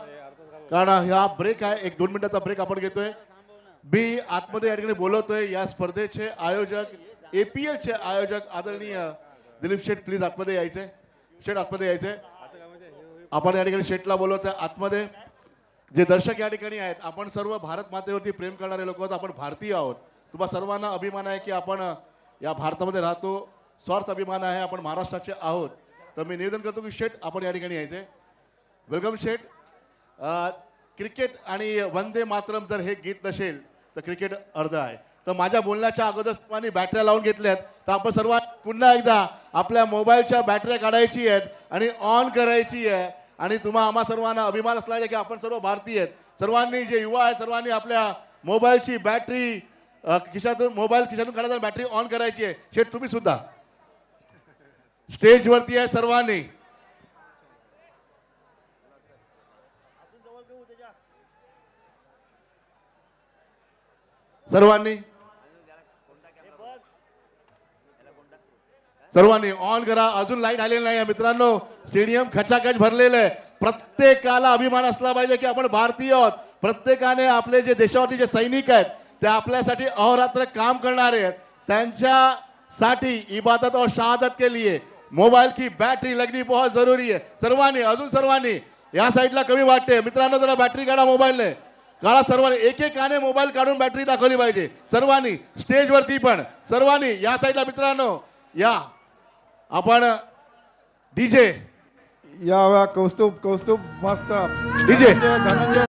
कारण हा ब्रेक आहे, 1-2 मिनिटाचा ब्रेक आपण घेतोय। मी आतमध्ये या ठिकाणी बोलवतोय या स्पर्धेचे आयोजक, APL चे आयोजक आदरणीय दिलीप शेठ, प्लीज आतमध्ये यायचे, शेठ आतमध्ये यायचे, आपण या ठिकाणी शेठला बोलवतोय आतमध्ये। जे दर्शक या ठिकाणी आहेत, आपण सर्व भारत मातेवरती प्रेम करणारे लोक आहोत, आपण भारतीय आहोत, तुम्हा सर्वांना अभिमान आहे की आपण या भारतामध्ये राहतो, स्वार्थ अभिमान आहे, आपण महाराष्ट्राचे आहोत। तर मी निवेदन करतो की शेठ आपण या ठिकाणी यायचे, वेलकम शेठ। क्रिकेट आणि वंदे मातरम जर हे गीत नसेल तर क्रिकेट अर्ध आहे। तर माझ्या बोलण्याच्या अगोदर सर्वांनी बॅटऱ्या लावून घेतल्यात, तर आपण सर्वांनी पुन्हा एकदा आपल्या मोबाईलच्या बॅटऱ्या काढायची आहेत आणि ऑन करायची आहे, आणि तुम्हा आम्हा सर्वांना अभिमान असला की आपण सर्व भारतीय आहेत। सर्वांनी जे युवा आहेत सर्वांनी आपल्या मोबाईलची बॅटरी मोबाईल खिशातून काढायची, बॅटरी ऑन करायची आहे। शेठ तुम्ही सुद्धा स्टेजवरती आहे सर्वांनी, सर्वांनी ऑन करा. अजून लाईट आलेली नाही आहे मित्रांनो. स्टेडियम खचाखच भरलेलं आहे. प्रत्येकाला अभिमान असला पाहिजे की आपण भारतीय आहोत. प्रत्येकाने आपले जे देशावरती जे सैनिक आहेत ते आपल्यासाठी अहोरात्र काम करणारे आहेत. त्यांच्यासाठी इबादत और शहादत के लिए मोबाईल की बॅटरी लगनी बहुत जरुरी आहे. सर्वांनी अजून सर्वांनी या साईडला कमी वाटते मित्रांनो, जरा बॅटरी काढा मोबाईलने. काढा सर्वांनी, एकेकाने मोबाईल काढून बॅटरी दाखवली पाहिजे. सर्वांनी स्टेजवरती पण सर्वांनी या साईडला मित्रांनो या. आपण डीजे या कौस्तुभ मस्त DJ Dhananjay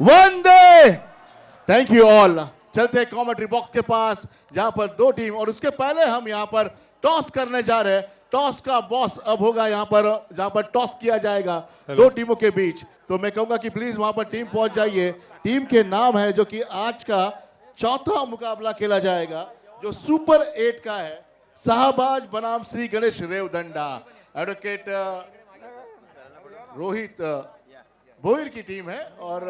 Vande. Thank you all. चलते कॉमेंट्री बॉक्स के पास जहां पर दो टीम और उसके पहले हम यहां पर टॉस करने जा रहे हैं. टॉस का बॉस अब होगा यहां पर, जहां पर टॉस किया जाएगा दो टीमों के बीच. तो मैं कहूंगा कि प्लीज वहां पर टीम पहुंच जाइए. टीम के नाम है जो कि आज का चौथा मुकाबला खेला जाएगा जो सुपर 8 का है. शाहबाज बनाम श्री गणेश रेवदंडा. एडवोकेट रोहित भोईर की टीम है और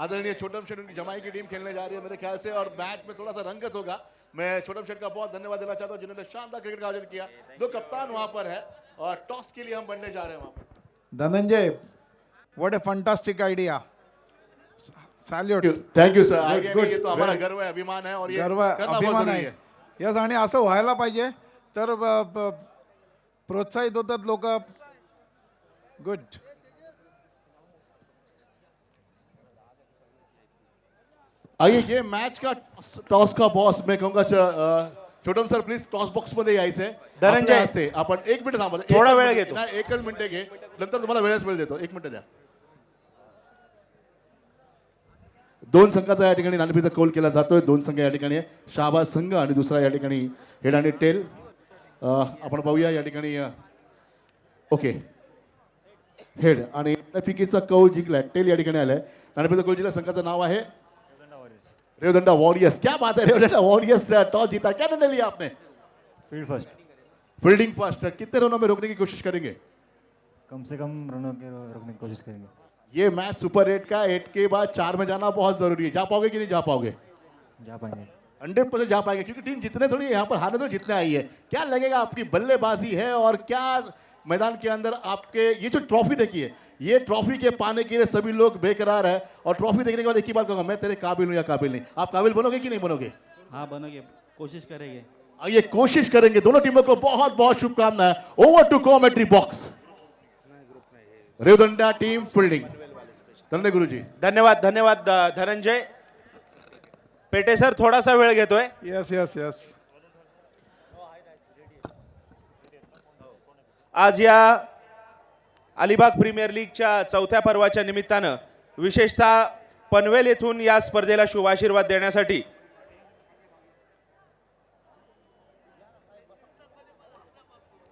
आदरणीय छोटम शेठ उनकी जमाई की टीम खेलने जा रही है मेरे ख्याल से. और मैच में थोड़ा सा रंगत होगा. मैं छोटम शेठ का बहुत धन्यवाद देना चाहता हूं जिन्होंने शानदार क्रिकेट का आयोजन किया. दो कप्तान वहां पर है और टॉस के लिए हम बनने जा रहे हैं वहां पर. Dhananjay, what A fantastic idea. Salute. Thank you sir. good, ये तो हमारा very- गर्व है, अभिमान है और ये गर्व करना बहुत अभिमान जरूरी आहे. है. यस, आणि असं व्हायला पाहिजे तर प्रोत्साहित होतात लोक. गुड. आइए ये मैच का टॉस का बॉस मैं कहूंगा छोटम सर प्लीज टॉस बॉक्स मध्ये यायचंय. धनंजय. आपल्या हस्ते आपण एक मिनिट थांबा. थोडा वेळ घेतो. एकच मिनिट घे, नंतर तुम्हाला वेळच वेळ देतो. एक मिनिट द्या. दोन संघाचा या ठिकाणी नाणेफेकीचा कौल केला जातोय. दोन संघ या ठिकाणी आहे. शाहबाज संघ आणि दुसरा या ठिकाणी हेड आणि टेल. आपण पाहूया या ठिकाणी ओके हेड आणि नाणेफेकीचा कौल जिंकलाय. टेल या ठिकाणी आलाय. नाणेफेकीचा कौल जिंकला. संघाचं नाव आहे रेवदंडा वॉरियर्स. क्या बात है, रेवदंडा वॉरियर्स टॉस जीता. क्या निर्णय लिया आपने? Field first. Fielding first. कितने रनों में रोकने की कोशिश करेंगे? कम से कम रनों के रोकने की कोशिश करेंगे. ये मैच सुपर 8 का 8 के बाद 4 में जाना बहुत जरूरी है. जा पाओगे कि नहीं जा पाओगे? जा पाएंगे. 100% जा पाएंगे क्योंकि टीम जितने थोड़ी यहाँ पर हारने तो जितने आई है. क्या लगेगा आपकी बल्लेबाजी है और क्या मैदान के अंदर आपके ये जो ट्रॉफी देखिए, ये ट्रॉफी के पाने के लिए सभी लोग बेकरार है. और ट्रॉफी देखने के बाद एक ही बात कहूंगा, मैं तेरे काबिल हूं या काबिल नहीं. आप काबिल बनोगे कि नहीं बनोगे? हाँ बनोगे, कोशिश करेंगे. ये कोशिश करेंगे. दोनों टीमों को बहुत बहुत शुभकामनाएं. Over to commentary box. Revdanda team fielding. धन्यवाद गुरुजी. धन्यवाद धन्यवाद धनंजय. पेटे सर थोडासा वेळ घेतोय. Yes yes yes. आज या अलिबाग प्रीमियर लीगच्या चौथ्या पर्वाच्या निमित्तानं विशेषतः पनवेल येथून या स्पर्धेला शुभाशीर्वाद देण्यासाठी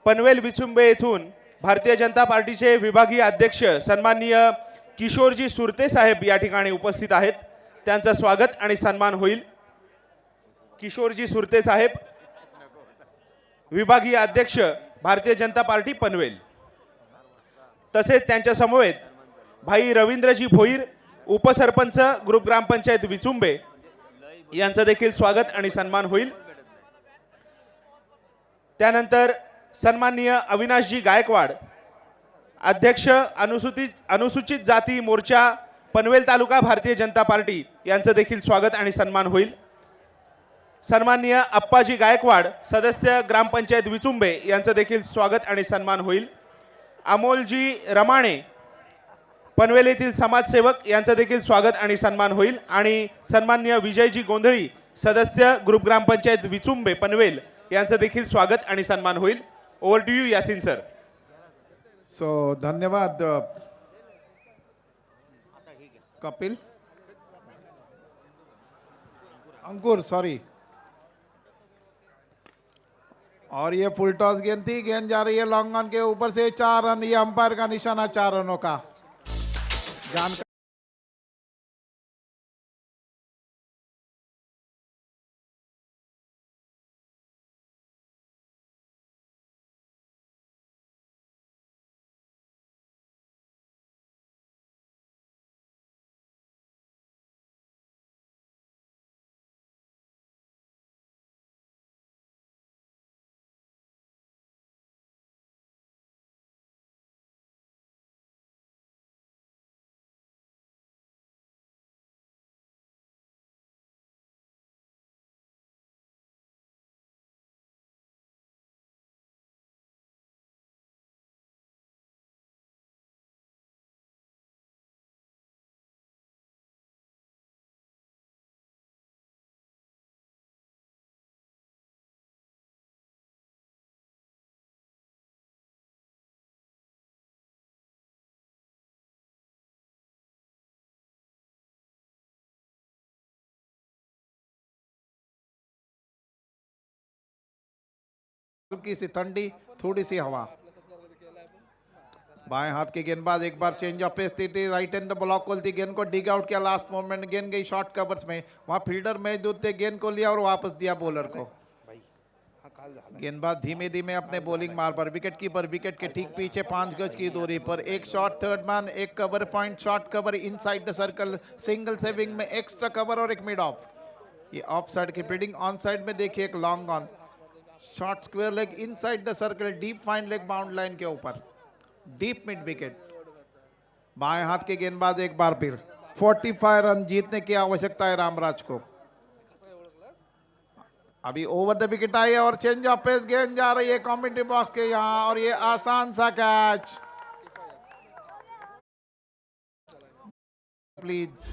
पनवेल विचुंबे येथून भारतीय जनता पार्टीचे विभागीय अध्यक्ष सन्माननीय किशोरजी सुरते साहेब या ठिकाणी उपस्थित आहेत. त्यांचं स्वागत आणि सन्मान होईल. किशोरजी सुरते साहेब, विभागीय अध्यक्ष भारतीय जनता पार्टी पनवेल. तसेच त्यांच्या समवेत भाई रवींद्रजी भोईर, उपसरपंच ग्रुप ग्रामपंचायत विचुंबे यांचं देखील स्वागत आणि सन्मान होईल. त्यानंतर सन्माननीय अविनाशजी गायकवाड, अध्यक्ष अनुसूचित जाती मोर्चा पनवेल तालुका भारतीय जनता पार्टी यांचं देखील स्वागत आणि सन्मान होईल. सन्माननीय अप्पाजी गायकवाड, सदस्य ग्रामपंचायत विचुंबे यांचं देखील स्वागत आणि सन्मान होईल. अमोलजी रमाणे, पनवेल येथील समाजसेवक यांचं देखील स्वागत आणि सन्मान होईल. आणि सन्माननीय विजयजी गोंधळी, सदस्य ग्रुप ग्रामपंचायत विचुंबे पनवेल यांचं देखील स्वागत आणि सन्मान होईल. Over to you Yasin sir. So धन्यवाद कपिल. अंकुर सॉरी. और ये फुल टॉस गेंद थी, गेंद जा रही है लॉन्ग ऑन के ऊपर से 4 रन. ये अंपायर का निशाना 4 रनों का. जानकारी हल्की सी ठंडी, थोड़ी सी हवा. बाएं हाथ के गेंदबाज एक बार चेंज ऑफ पेस थी, राइट हैंड ब्लॉक खोलती, गेंद को डिग आउट किया. लास्ट मोमेंट गेंद गई शॉर्ट कवर्स में. वहां फील्डर मैच दूते गेंद को लिया और वापस दिया बॉलर को. गेंदबाज धीमे धीमे अपने बॉलिंग मार पर, विकेट कीपर विकेट के ठीक पीछे 5 गज की दूरी पर. एक शॉट थर्ड मैन, एक cover point, short cover inside the circle, single saving में एक्स्ट्रा कवर और एक मिड ऑफ. ये ऑफ साइड की फील्डिंग. ऑन साइड में देखिए एक long on, short square leg inside the circle, deep fine leg bound line के ऊपर, डीप मिड विकेट. बाएं हाथ के गेंदबाज एक बार फिर 45 रन जीतने की आवश्यकता है रामराज को. अभी ओवर द विकेट आई है और चेंज ऑफ पेस गेंद जा रही है कमेंट्री बॉक्स के यहां और ये आसान सा कैच. प्लीज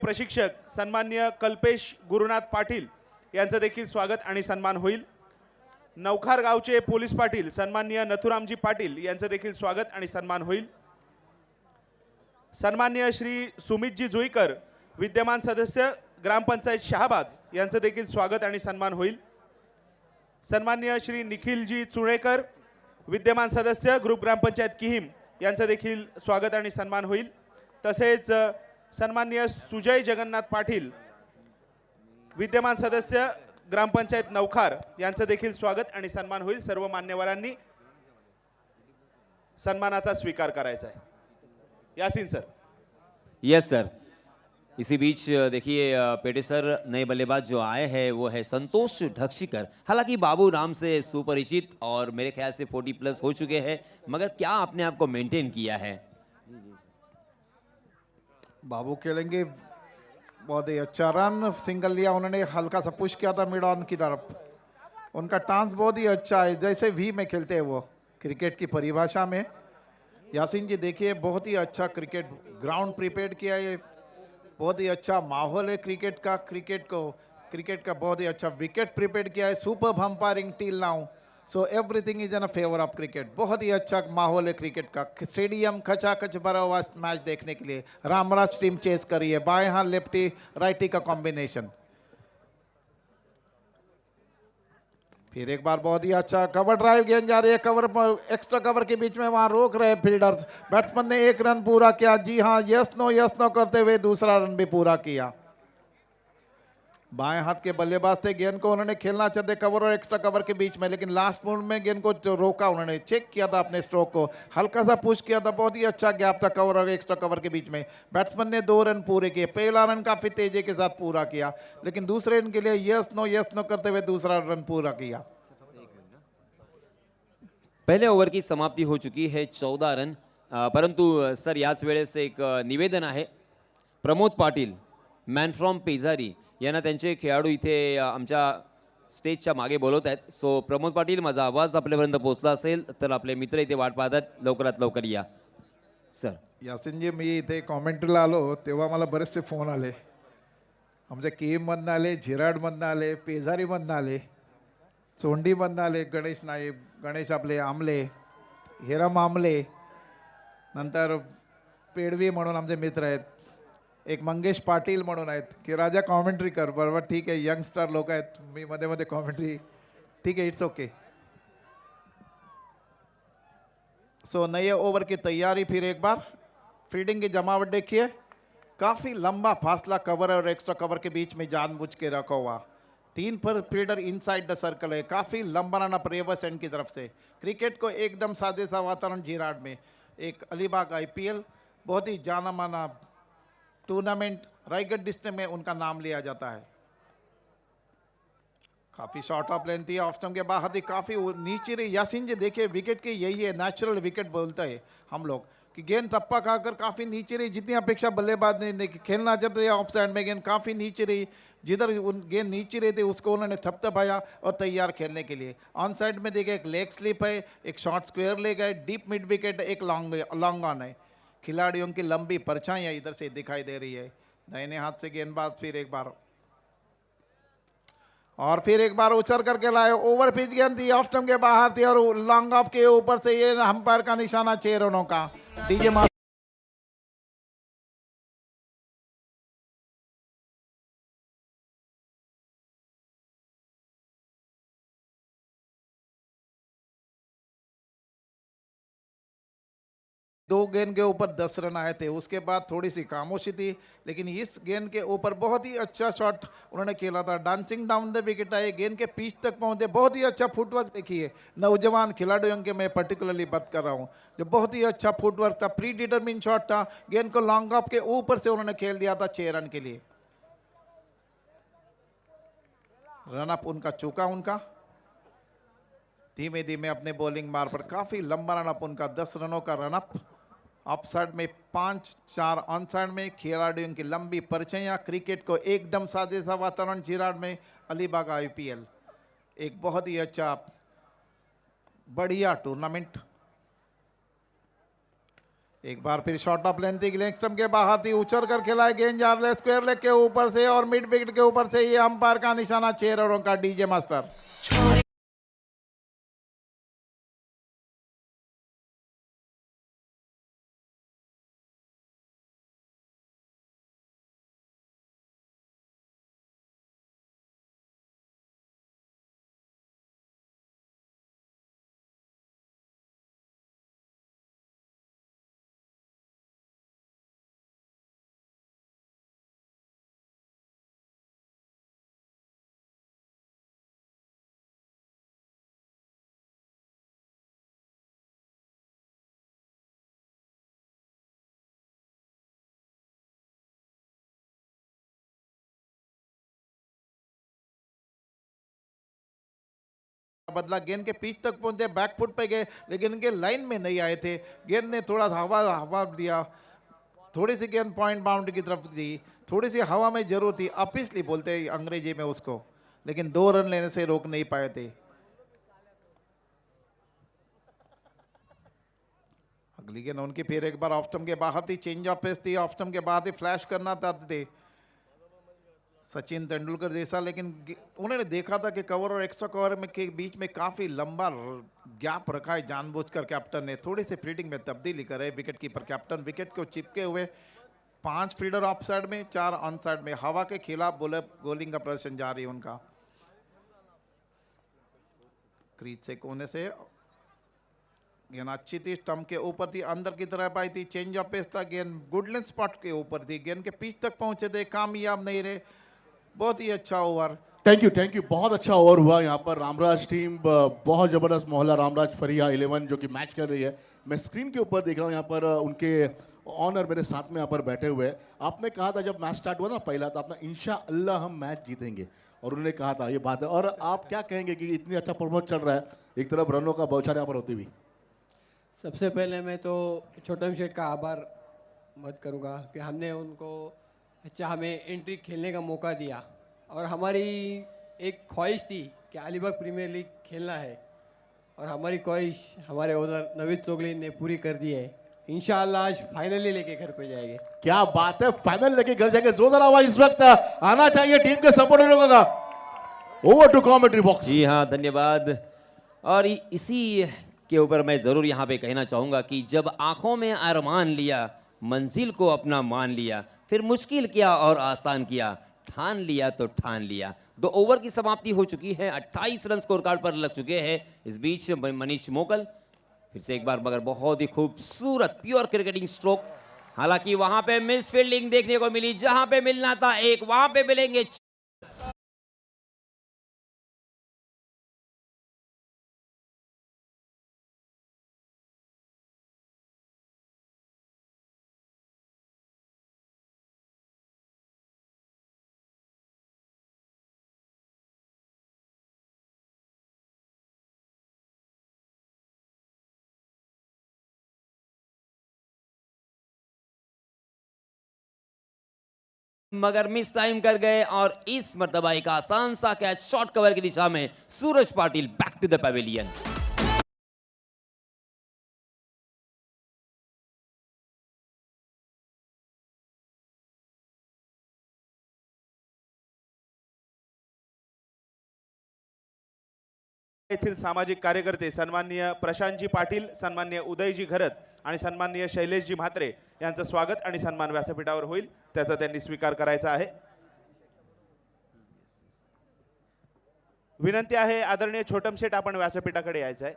प्रशिक्षक सन्माननीय कल्पेश गुरुनाथ पाटील यांचं देखील स्वागत आणि सन्मान होईल. नवखार गावचे पोलीस पाटील सन्माननीय नथुरामजी पाटील यांचं देखील स्वागत आणि सन्मान होईल. सन्माननीय श्री सुमितजी जुईकर, विद्यमान सदस्य ग्रामपंचायत शहाबाज यांचं देखील स्वागत आणि सन्मान होईल. सन्माननीय श्री निखिलजी चुणेकर, विद्यमान सदस्य ग्रुप ग्रामपंचायत किहिम यांचं देखील स्वागत आणि सन्मान होईल. तसेच सन्माननीय सुजय जगन्नाथ पाटील, विद्यमान सदस्य ग्रामपंचायत नवखार यांचं देखील स्वागत आणि सन्मान होईल. सर्व मान्यवरांनी सन्मानाचा स्वीकार करायचा आहे. यासिन सर. Yes sir. इसी बीच देखिए पेटेसर नए बल्लेबाज जो आए हैं वो है संतोष ढक्षिकर। हालांकि बाबू नाम से सुपरिचित और मेरे ख्याल से 40 प्लस हो चुके हैं, मगर क्या आपने आपको मेंटेन किया है? बाबू खेलेंगे, बहुत ही अच्छा रन सिंगल लिया उन्होंने, हल्का सा पुश किया था मिड ऑन की तरफ। उनका टांस बहुत ही अच्छा है, जैसे वी में खेलते हैं वो क्रिकेट की परिभाषा में। यासीन जी देखिए बहुत ही अच्छा क्रिकेट ग्राउंड प्रिपेयर किया है, बहुत ही अच्छा माहौल है क्रिकेट का, क्रिकेट का बहुत ही अच्छा विकेट प्रिपेयर किया है, super umpiring till now, so everything is in favour of cricket. बहुत ही अच्छा माहौल है क्रिकेट का, स्टेडियम खचाखच भरा हुआ मैच देखने के लिए। रामराज टीम चेस करी है, बाएं हाथ लेफ्टी राइटी का कॉम्बिनेशन। फिर एक बार बहुत ही अच्छा कवर ड्राइव गेंद जा रही है, कवर एक्स्ट्रा कवर के बीच में वहां रोक रहे फील्डर्स। बैट्समैन ने एक रन पूरा किया, जी हाँ, यस नो करते हुए दूसरा रन भी पूरा किया। बाएं हाथ के बल्लेबाज थे, गेंद को उन्होंने खेलना चाहते कवर और एक्स्ट्रा कवर के बीच में, लेकिन लास्ट मोमेंट में गेंद को जो रोका, उन्होंने चेक किया था अपने स्ट्रोक को, हल्का सा पुश किया था, बहुत ही अच्छा गैप था कवर और एक्स्ट्रा कवर के बीच में। बैट्समैन ने 2 रन पूरे किए, पहला रन काफी तेजी के साथ पूरा किया, लेकिन दूसरे रन के लिए यस नो करते हुए दूसरा रन पूरा किया। पहले ओव्हर की समाप्ती हो चुकी है, 14 रन। परंतु सर याच वेळेस एक निवेदन आहे, प्रमोद पाटील मॅन फ्रॉम पेजारी यांना त्यांचे खेळाडू इथे आमच्या स्टेजच्या मागे बोलवत आहेत. सो प्रमोद पाटील, माझा आवाज आपल्यापर्यंत पोहोचला असेल तर आपले मित्र इथे वाट पाहतात, लवकरात लवकर या सर. यासिन जी, मी इथे कॉमेंट्रीला आलो तेव्हा मला बरेचसे फोन आले, आमच्या केममधनं आले, झिराडमधनं आले, पेजारीमधनं आले, चोंडीमधनं आले, गणेश नाईब, गणेश आपले आमले, हिराम आमले, नंतर पेडवी म्हणून आमचे मित्र आहेत, एक मंगेश पाटील म्हणून आहेत की राजा कॉमेंट्री कर. बरोबर, ठीक आहे, यंगस्टर लोक आहेत, मी मध्ये मध्ये कॉमेंट्री, ठीक है, इट्स ओके. सो नए ओवर की तैयारी, फिर एक बार फील्डिंग की जमावट देखिए, काफी लंबा फासला कवर और एक्स्ट्रा कवर के बीच में जानबूझ के रखा हुआ, 3 पर फील्डर इनसाइड द सर्कल है, काफी लंबा रन प्रेवर्स एंड की तरफ से। क्रिकेट को एकदम सादे सा वातावरण जिराड में, एक अलीबाग आईपीएल बहुत ही जाना माना टूर्नामेंट, रायगढ़ डिस्ट्रिक्ट में उनका नाम लिया जाता है। काफी शॉर्ट ऑफ लेंथ थी, ऑफ स्टंप के बाहर थी, काफी नीचे रही। यासीन जी देखिए विकेट की यही है, नेचुरल विकेट बोलते हैं हम लोग कि गेंद टप्पा खाकर काफी नीचे रही, जितनी अपेक्षा बल्लेबाज ने खेलना चाहते थे ऑफ साइड में, गेंद काफी नीचे रही, जिधर गेंद नीचे रही थी उसको उन्होंने थपथपाया और तैयार खेलने के लिए। ऑन साइड में देखिए एक लेग स्लिप है, एक शॉर्ट स्क्वायर ले गए, डीप मिड विकेट, एक लॉन्ग ऑन है। खिलाड़ियों की लंबी परछाइयां इधर से दिखाई दे रही है। दाहिने हाथ से गेंदबाज फिर एक बार और फिर एक बार उछल करके लाए, ओवर पिच गेंद थी, ऑफ स्टंप के बाहर थी और लॉन्ग ऑफ के ऊपर से ये अंपायर का निशाना 6 रनों का। डीजे दो गेंद के ऊपर 10 रन आए थे, उसके बाद थोड़ी सी खामोशी थी, लेकिन इस गेंद के ऊपर बहुत ही अच्छा शॉट उन्होंने खेला था, डांसिंग डाउन द विकेट आए, गेंद के पीच तक पहुंचे, बहुत ही अच्छा फुटवर्क देखिए नौजवान खिलाड़ियों के मैं पर्टिकुलरली बात कर रहा हूं, जो बहुत ही अच्छा फुटवर्क था, प्री डिटरमिन शॉट था, गेंद को लॉन्ग ऑफ के ऊपर से उन्होंने खेल दिया था 6 रन के लिए। रन अप उनका चूका, उनका धीमे धीमे अपने बॉलिंग मार पर काफी लंबा रन अप उनका, 10 रनों का रन अप। ऑफ साइड में 5-4, ऑन साइड में खिलाड़ियों की लंबी परछाइयां, क्रिकेट को एकदम सादे सा वातावरण जिराड में, अलीबाग आईपीएल एक बहुत ही अच्छा बढ़िया टूर्नामेंट। एक बार फिर शॉर्ट ऑफ लेंथ थी, लेग स्टंप के बाहर थी, उछल कर खिलाए, गेंद जा रहे स्क्वायर लेग के ऊपर से और मिड विकेट के ऊपर से, ये अंपायर का निशाना 6 रनों का। डीजे मास्टर बदला, गेंद के पिच तक पहुंचे, बैकफुट पे गए लेकिन इनके लाइन में नहीं आए थे। गेंद ने थोड़ा हवा हवा दिया, थोड़ी सी गेंद पॉइंट बाउंड्री की तरफ दी, थोड़ी सी हवा में जरूर थी, अपिसली बोलते हैं अंग्रेजी में उसको, लेकिन 2 रन लेने से रोक नहीं पाए थे। अगली गेंद उनकी फिर एक बार ऑफ स्टंप के बाहर थी, चेंज ऑफ पेस थी, ऑफ स्टंप के बाहर थी, फ्लैश करना चाहते थे सचिन तेंदुलकर जैसा, लेकिन उन्होंने देखा था कि कवर और एक्स्ट्रा कवर में के बीच में काफी लंबा गैप रखा है जानबूझकर कैप्टन ने, थोड़ी सी फील्डिंग में तब्दीली करे विकेट कीपर कैप्टन, विकेट को चिपके हुए 5 फील्डर ऑफ साइड में, 4 ऑन साइड में, हवा के खिलाफ बॉलिंग का प्रदर्शन जारी है उनका। क्रीज से कोने से गेंद अच्छी थी, स्टंप के ऊपर थी, अंदर की तरफ आई थी, चेंज ऑफ पेस था, गेंद गुडलैंड स्पॉट के ऊपर थी, गेंद के पिच तक पहुंचे थे, कामयाब नहीं रहे। बहुत ही अच्छा ओवर। थैंक यू, बहुत अच्छा ओवर हुआ यहाँ पर। रामराज टीम बहुत ज़बरदस्त मोहल्ला रामराज फरिया 11 जो कि मैच कर रही है। मैं स्क्रीन के ऊपर देख रहा हूँ यहाँ पर उनके ऑनर मेरे साथ में यहाँ पर बैठे हुए हैं। आपने कहा था जब मैच स्टार्ट हुआ ना पहला, तो आपने इंशाअल्लाह हम मैच जीतेंगे, और उन्होंने कहा था ये बात है। और आप क्या कहेंगे कि इतनी अच्छा परफॉर्मेंस चल रहा है, एक तरफ रनों का बौछार यहाँ पर होती हुई? सबसे पहले मैं तो छोटम शेठ का आभार मत करूँगा कि हमने उनको अच्छा हमें एंट्री खेलने का मौका दिया, और हमारी एक ख्वाहिश थी कि अलीबाग प्रीमियर लीग खेलना है, और हमारी ख्वाहिश हमारे ओनर नवीद चोगली ने पूरी कर दी है। इंशाअल्लाह आज फाइनली लेके घर पे जाएंगे। क्या बात है, फाइनल लेके घर जाएंगे। जोरदार आवाज इस वक्त आना चाहिए टीम के सपोर्टर लोगों का। Over to commentary box. जी हाँ, धन्यवाद। और इसी के ऊपर मैं ज़रूर यहाँ पे कहना चाहूँगा कि जब आंखों में अरमान लिया, मंजिल को अपना मान लिया, फिर मुश्किल किया और आसान किया, ठान लिया तो ठान लिया। 2 ओवर की समाप्ति हो चुकी है, 28 रन स्कोर कार्ड पर लग चुके हैं। इस बीच मनीष मोकल फिर से एक बार मगर बहुत ही खूबसूरत प्योर क्रिकेटिंग स्ट्रोक। हालांकि वहां पे मिस फील्डिंग देखने को मिली, जहां पे मिलना था एक वहां पे मिलेंगे। मगर मिस टाइम कर गए, और इस मर्तबा एक आसान सा कैच शॉर्ट कवर की दिशा में Suraj Patil back to the pavilion. येथील सामाजिक कार्यकर्ते सन्माननीय प्रशांतजी पाटील, सन्माननीय उदयजी घरत आणि सन्माननीय शैलेशजी म्हात्रे यांचं स्वागत आणि सन्मान व्यासपीठावर होईल, त्याचा त्यांनी स्वीकार करायचा आहे। विनंती आहे आदरणीय छोटम शेठ, आपण व्यासपीठाकडे यायचं आहे।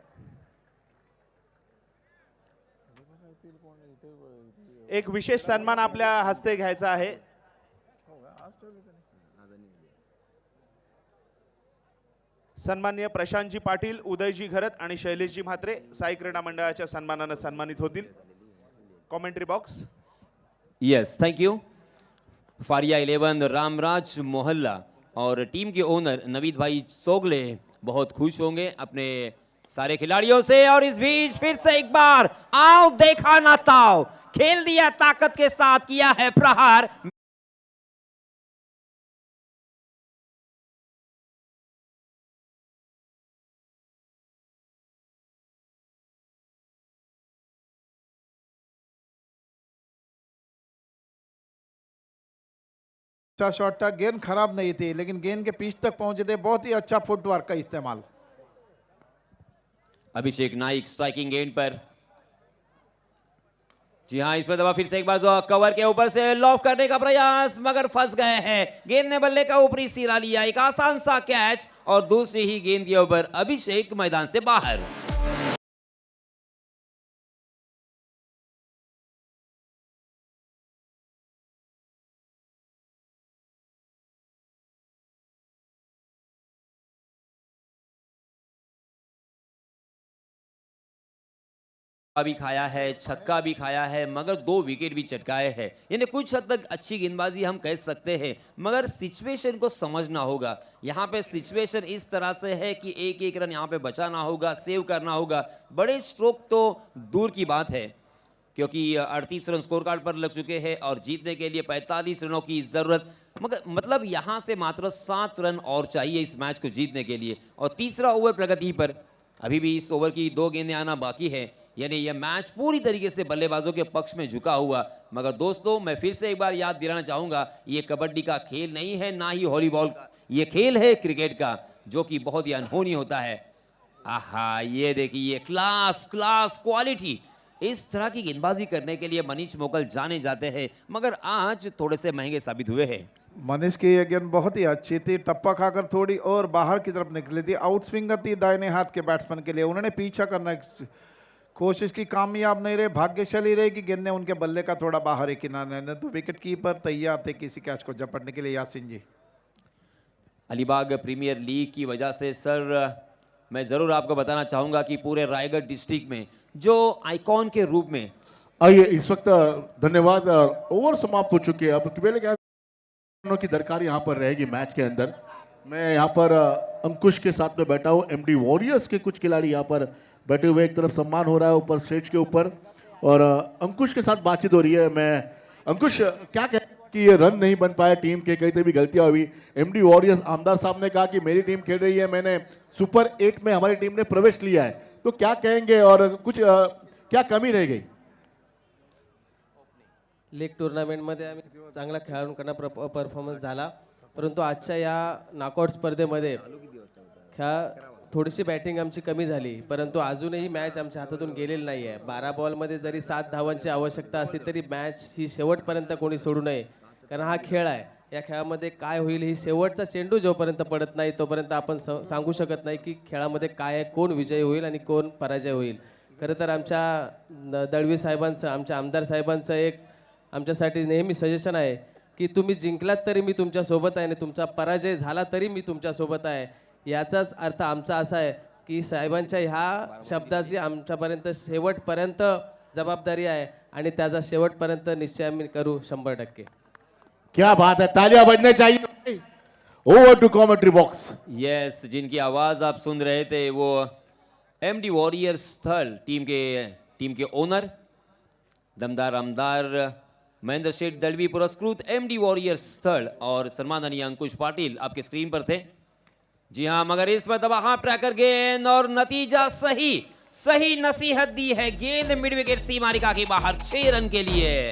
एक विशेष सन्मान आपल्या हस्ते घ्यायचा आहे। सन्माननीय प्रशांतजी पाटील, उदयजी घरत आणि शैलेशजी म्हात्रे साई क्रीडा मंडळाच्या सन्मानाने सन्मानित होतील। Commentary box. Yes, thank you. Faria 11 Ramraj मोहल्ला और टीम के ओनर नवीद भाई चोगले बहुत खुश होंगे अपने सारे खिलाड़ियों से। और इस बीच फिर से एक बार आओ देखा ना ताओ, खेल दिया ताकत के साथ, किया है प्रहार। अच्छा शॉट था, गेंद खराब नहीं थी लेकिन गेंद के पिच तक पहुंचे थे, बहुत ही अच्छा फुटवर्क का इस्तेमाल। अभिषेक नाइक स्ट्राइकिंग एंड पर। जी हाँ, इसमें दबा फिर से एक बार जो कवर के ऊपर से लॉफ करने का प्रयास, मगर फंस गए हैं। गेंद ने बल्ले का ऊपरी सिरा लिया, एक आसान सा कैच, और दूसरी ही गेंद के ऊपर अभिषेक मैदान से बाहर। भी खाया है, छक्का भी खाया है, मगर 2 विकेट भी चटकाए हैं। यानी कुछ हद तक अच्छी गेंदबाजी हम कह सकते हैं, मगर सिचुएशन को समझना होगा। यहाँ पे सिचुएशन इस तरह से है कि एक एक रन यहाँ पे बचाना होगा, सेव करना होगा। बड़े स्ट्रोक तो दूर की बात है, क्योंकि 38 रन स्कोर कार्ड पर लग चुके हैं और जीतने के लिए 45 रनों की जरूरत। मगर मतलब यहाँ से मात्र 7 रन और चाहिए इस मैच को जीतने के लिए। और तीसरा ओवर प्रगति पर, अभी भी इस ओवर की 2 गेंदें आना बाकी है, यानी यह मैच पूरी तरीके से बल्लेबाजों के पक्ष में झुका हुआ। मगर दोस्तों, मैं फिर से एक बार याद दिलाना चाहूंगा, ये कबड्डी का खेल नहीं है, ना ही वॉलीबॉल का, ये खेल है क्रिकेट का, जो कि बहुत ही अनहोनी होता है। आहा, ये देखिए, क्लास क्लास क्वालिटी। इस तरह की गेंदबाजी करने के लिए मनीष मोकल जाने जाते हैं, मगर आज थोड़े से महंगे साबित हुए हैं। मनीष की ये गेंद बहुत ही अच्छी थी, टप्पा खाकर थोड़ी और बाहर की तरफ निकली थी, आउट स्विंगर थी दाहिने हाथ के बैट्समैन के लिए। उन्होंने पीछा करने की कोशिश की, कामयाब नहीं रहे, भाग्यशाली रहे कि गेंदें उनके बल्ले का थोड़ा बाहर है किनारे, नहीं तो विकेट कीपर तैयार थे किसी कैच को झपटने के लिए। यासीन जी, अलीबाग प्रीमियर लीग की वजह से सर, मैं ज़रूर आपको बताना चाहूँगा कि पूरे रायगढ़ डिस्ट्रिक्ट में जो आइकॉन के रूप में, आइए इस वक्त धन्यवाद, ओवर समाप्त हो चुके हैं। अब पहले क्या की दरकार यहाँ पर रहेगी मैच के अंदर। मैं यहाँ पर अंकुश के साथ में बैठा हूँ, एमडी वॉरियर्स के कुछ खिलाड़ी यहाँ पर बैठे हुए, एक तरफ सम्मान हो रहा है ऊपर स्टेज के ऊपर, और अंकुश के साथ बातचीत हो रही है। मैं अंकुश, क्या कह कि ये रन नहीं बन पाए टीम के, कहीं भी गलतियां हुई। एमडी वॉरियर्स आमदार साहब ने कहा कि मेरी टीम खेल रही है, मैंने सुपर 8 में हमारी टीम ने प्रवेश लिया है, तो क्या कहेंगे और कुछ क्या कमी रह गई? लीग टुर्नामेंटमध्ये आम्ही चांगला खेळाडूंकडनं परफॉर्मन्स झाला, परंतु आजच्या या नॉकआउट स्पर्धेमध्ये थोडीशी बॅटिंग आमची कमी झाली, परंतु अजूनही मॅच आमच्या हातातून गेलेली नाही आहे। 12 बॉलमध्ये जरी 7 धावांची आवश्यकता असली तरी मॅच ही शेवटपर्यंत कोणी सोडू नये, कारण हा खेळ आहे। या खेळामध्ये काय होईल, ही शेवटचा चेंडू जोपर्यंत पडत नाही तोपर्यंत आपण सांगू शकत नाही की खेळामध्ये काय आहे, कोण विजयी होईल आणि कोण पराजय होईल। खरं तर आमच्या दळवी साहेबांचं, आमच्या आमदार साहेबांचं एक आमच्यासाठी नेहमी सजेशन आहे की तुम्ही जिंकलात तरी मी तुमच्या सोबत आहे आणि तुमचा पराजय झाला तरी मी तुमच्या सोबत आहे। याचाच अर्थ आमचा असा आहे की साहेबांच्या ह्या शब्दाची आमच्यापर्यंत शेवटपर्यंत जबाबदारी आहे आणि त्याचा शेवटपर्यंत निश्चय आम्ही करू 100%। क्या बात है, तालियां बजने चाहिए। Over to commentary box. Yes, जिनकी आवाज़ आप सुन रहे थे वो एमडी वॉरियर्स स्थल टीम के ओनर दमदार आमदार महेंद्र शेठ दलवी पुरस्कृत एमडी वॉरियर्स स्थल और सम्माननीय अंकुश पाटिल आपके स्क्रीन पर थे। जी हाँ, मगर इस पर दबा हाथ ट्रैकर गेंद और नतीजा सही नसीहत दी है। गेंद मिड विकेट सीमारिका के बाहर 6 रन के लिए।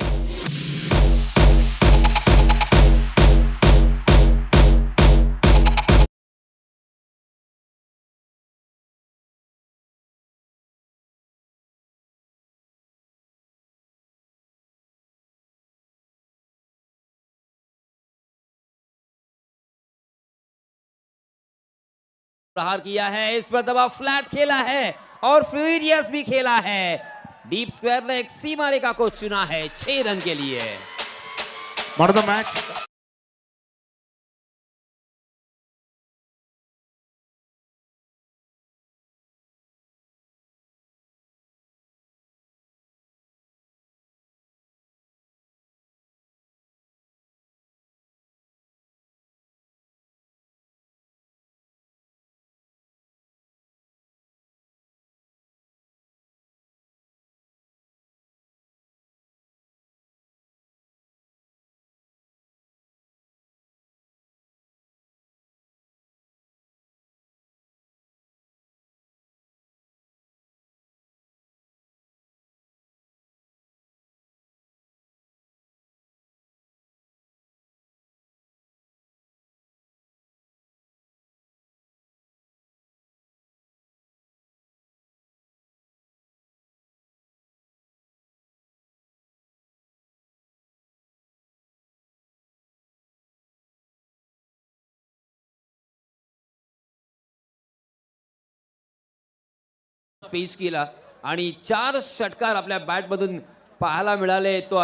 प्रहार किया है, इस पर दबा फ्लैट खेला है और फ्यूरियस भी खेला है। डीप स्क्वायर ने एक सीमा रेखा को चुना है 6 रन के लिए। Man of the match. पेश केला आणि 4 षटकार आपल्या बॅटमधून पाहायला मिळाले। तो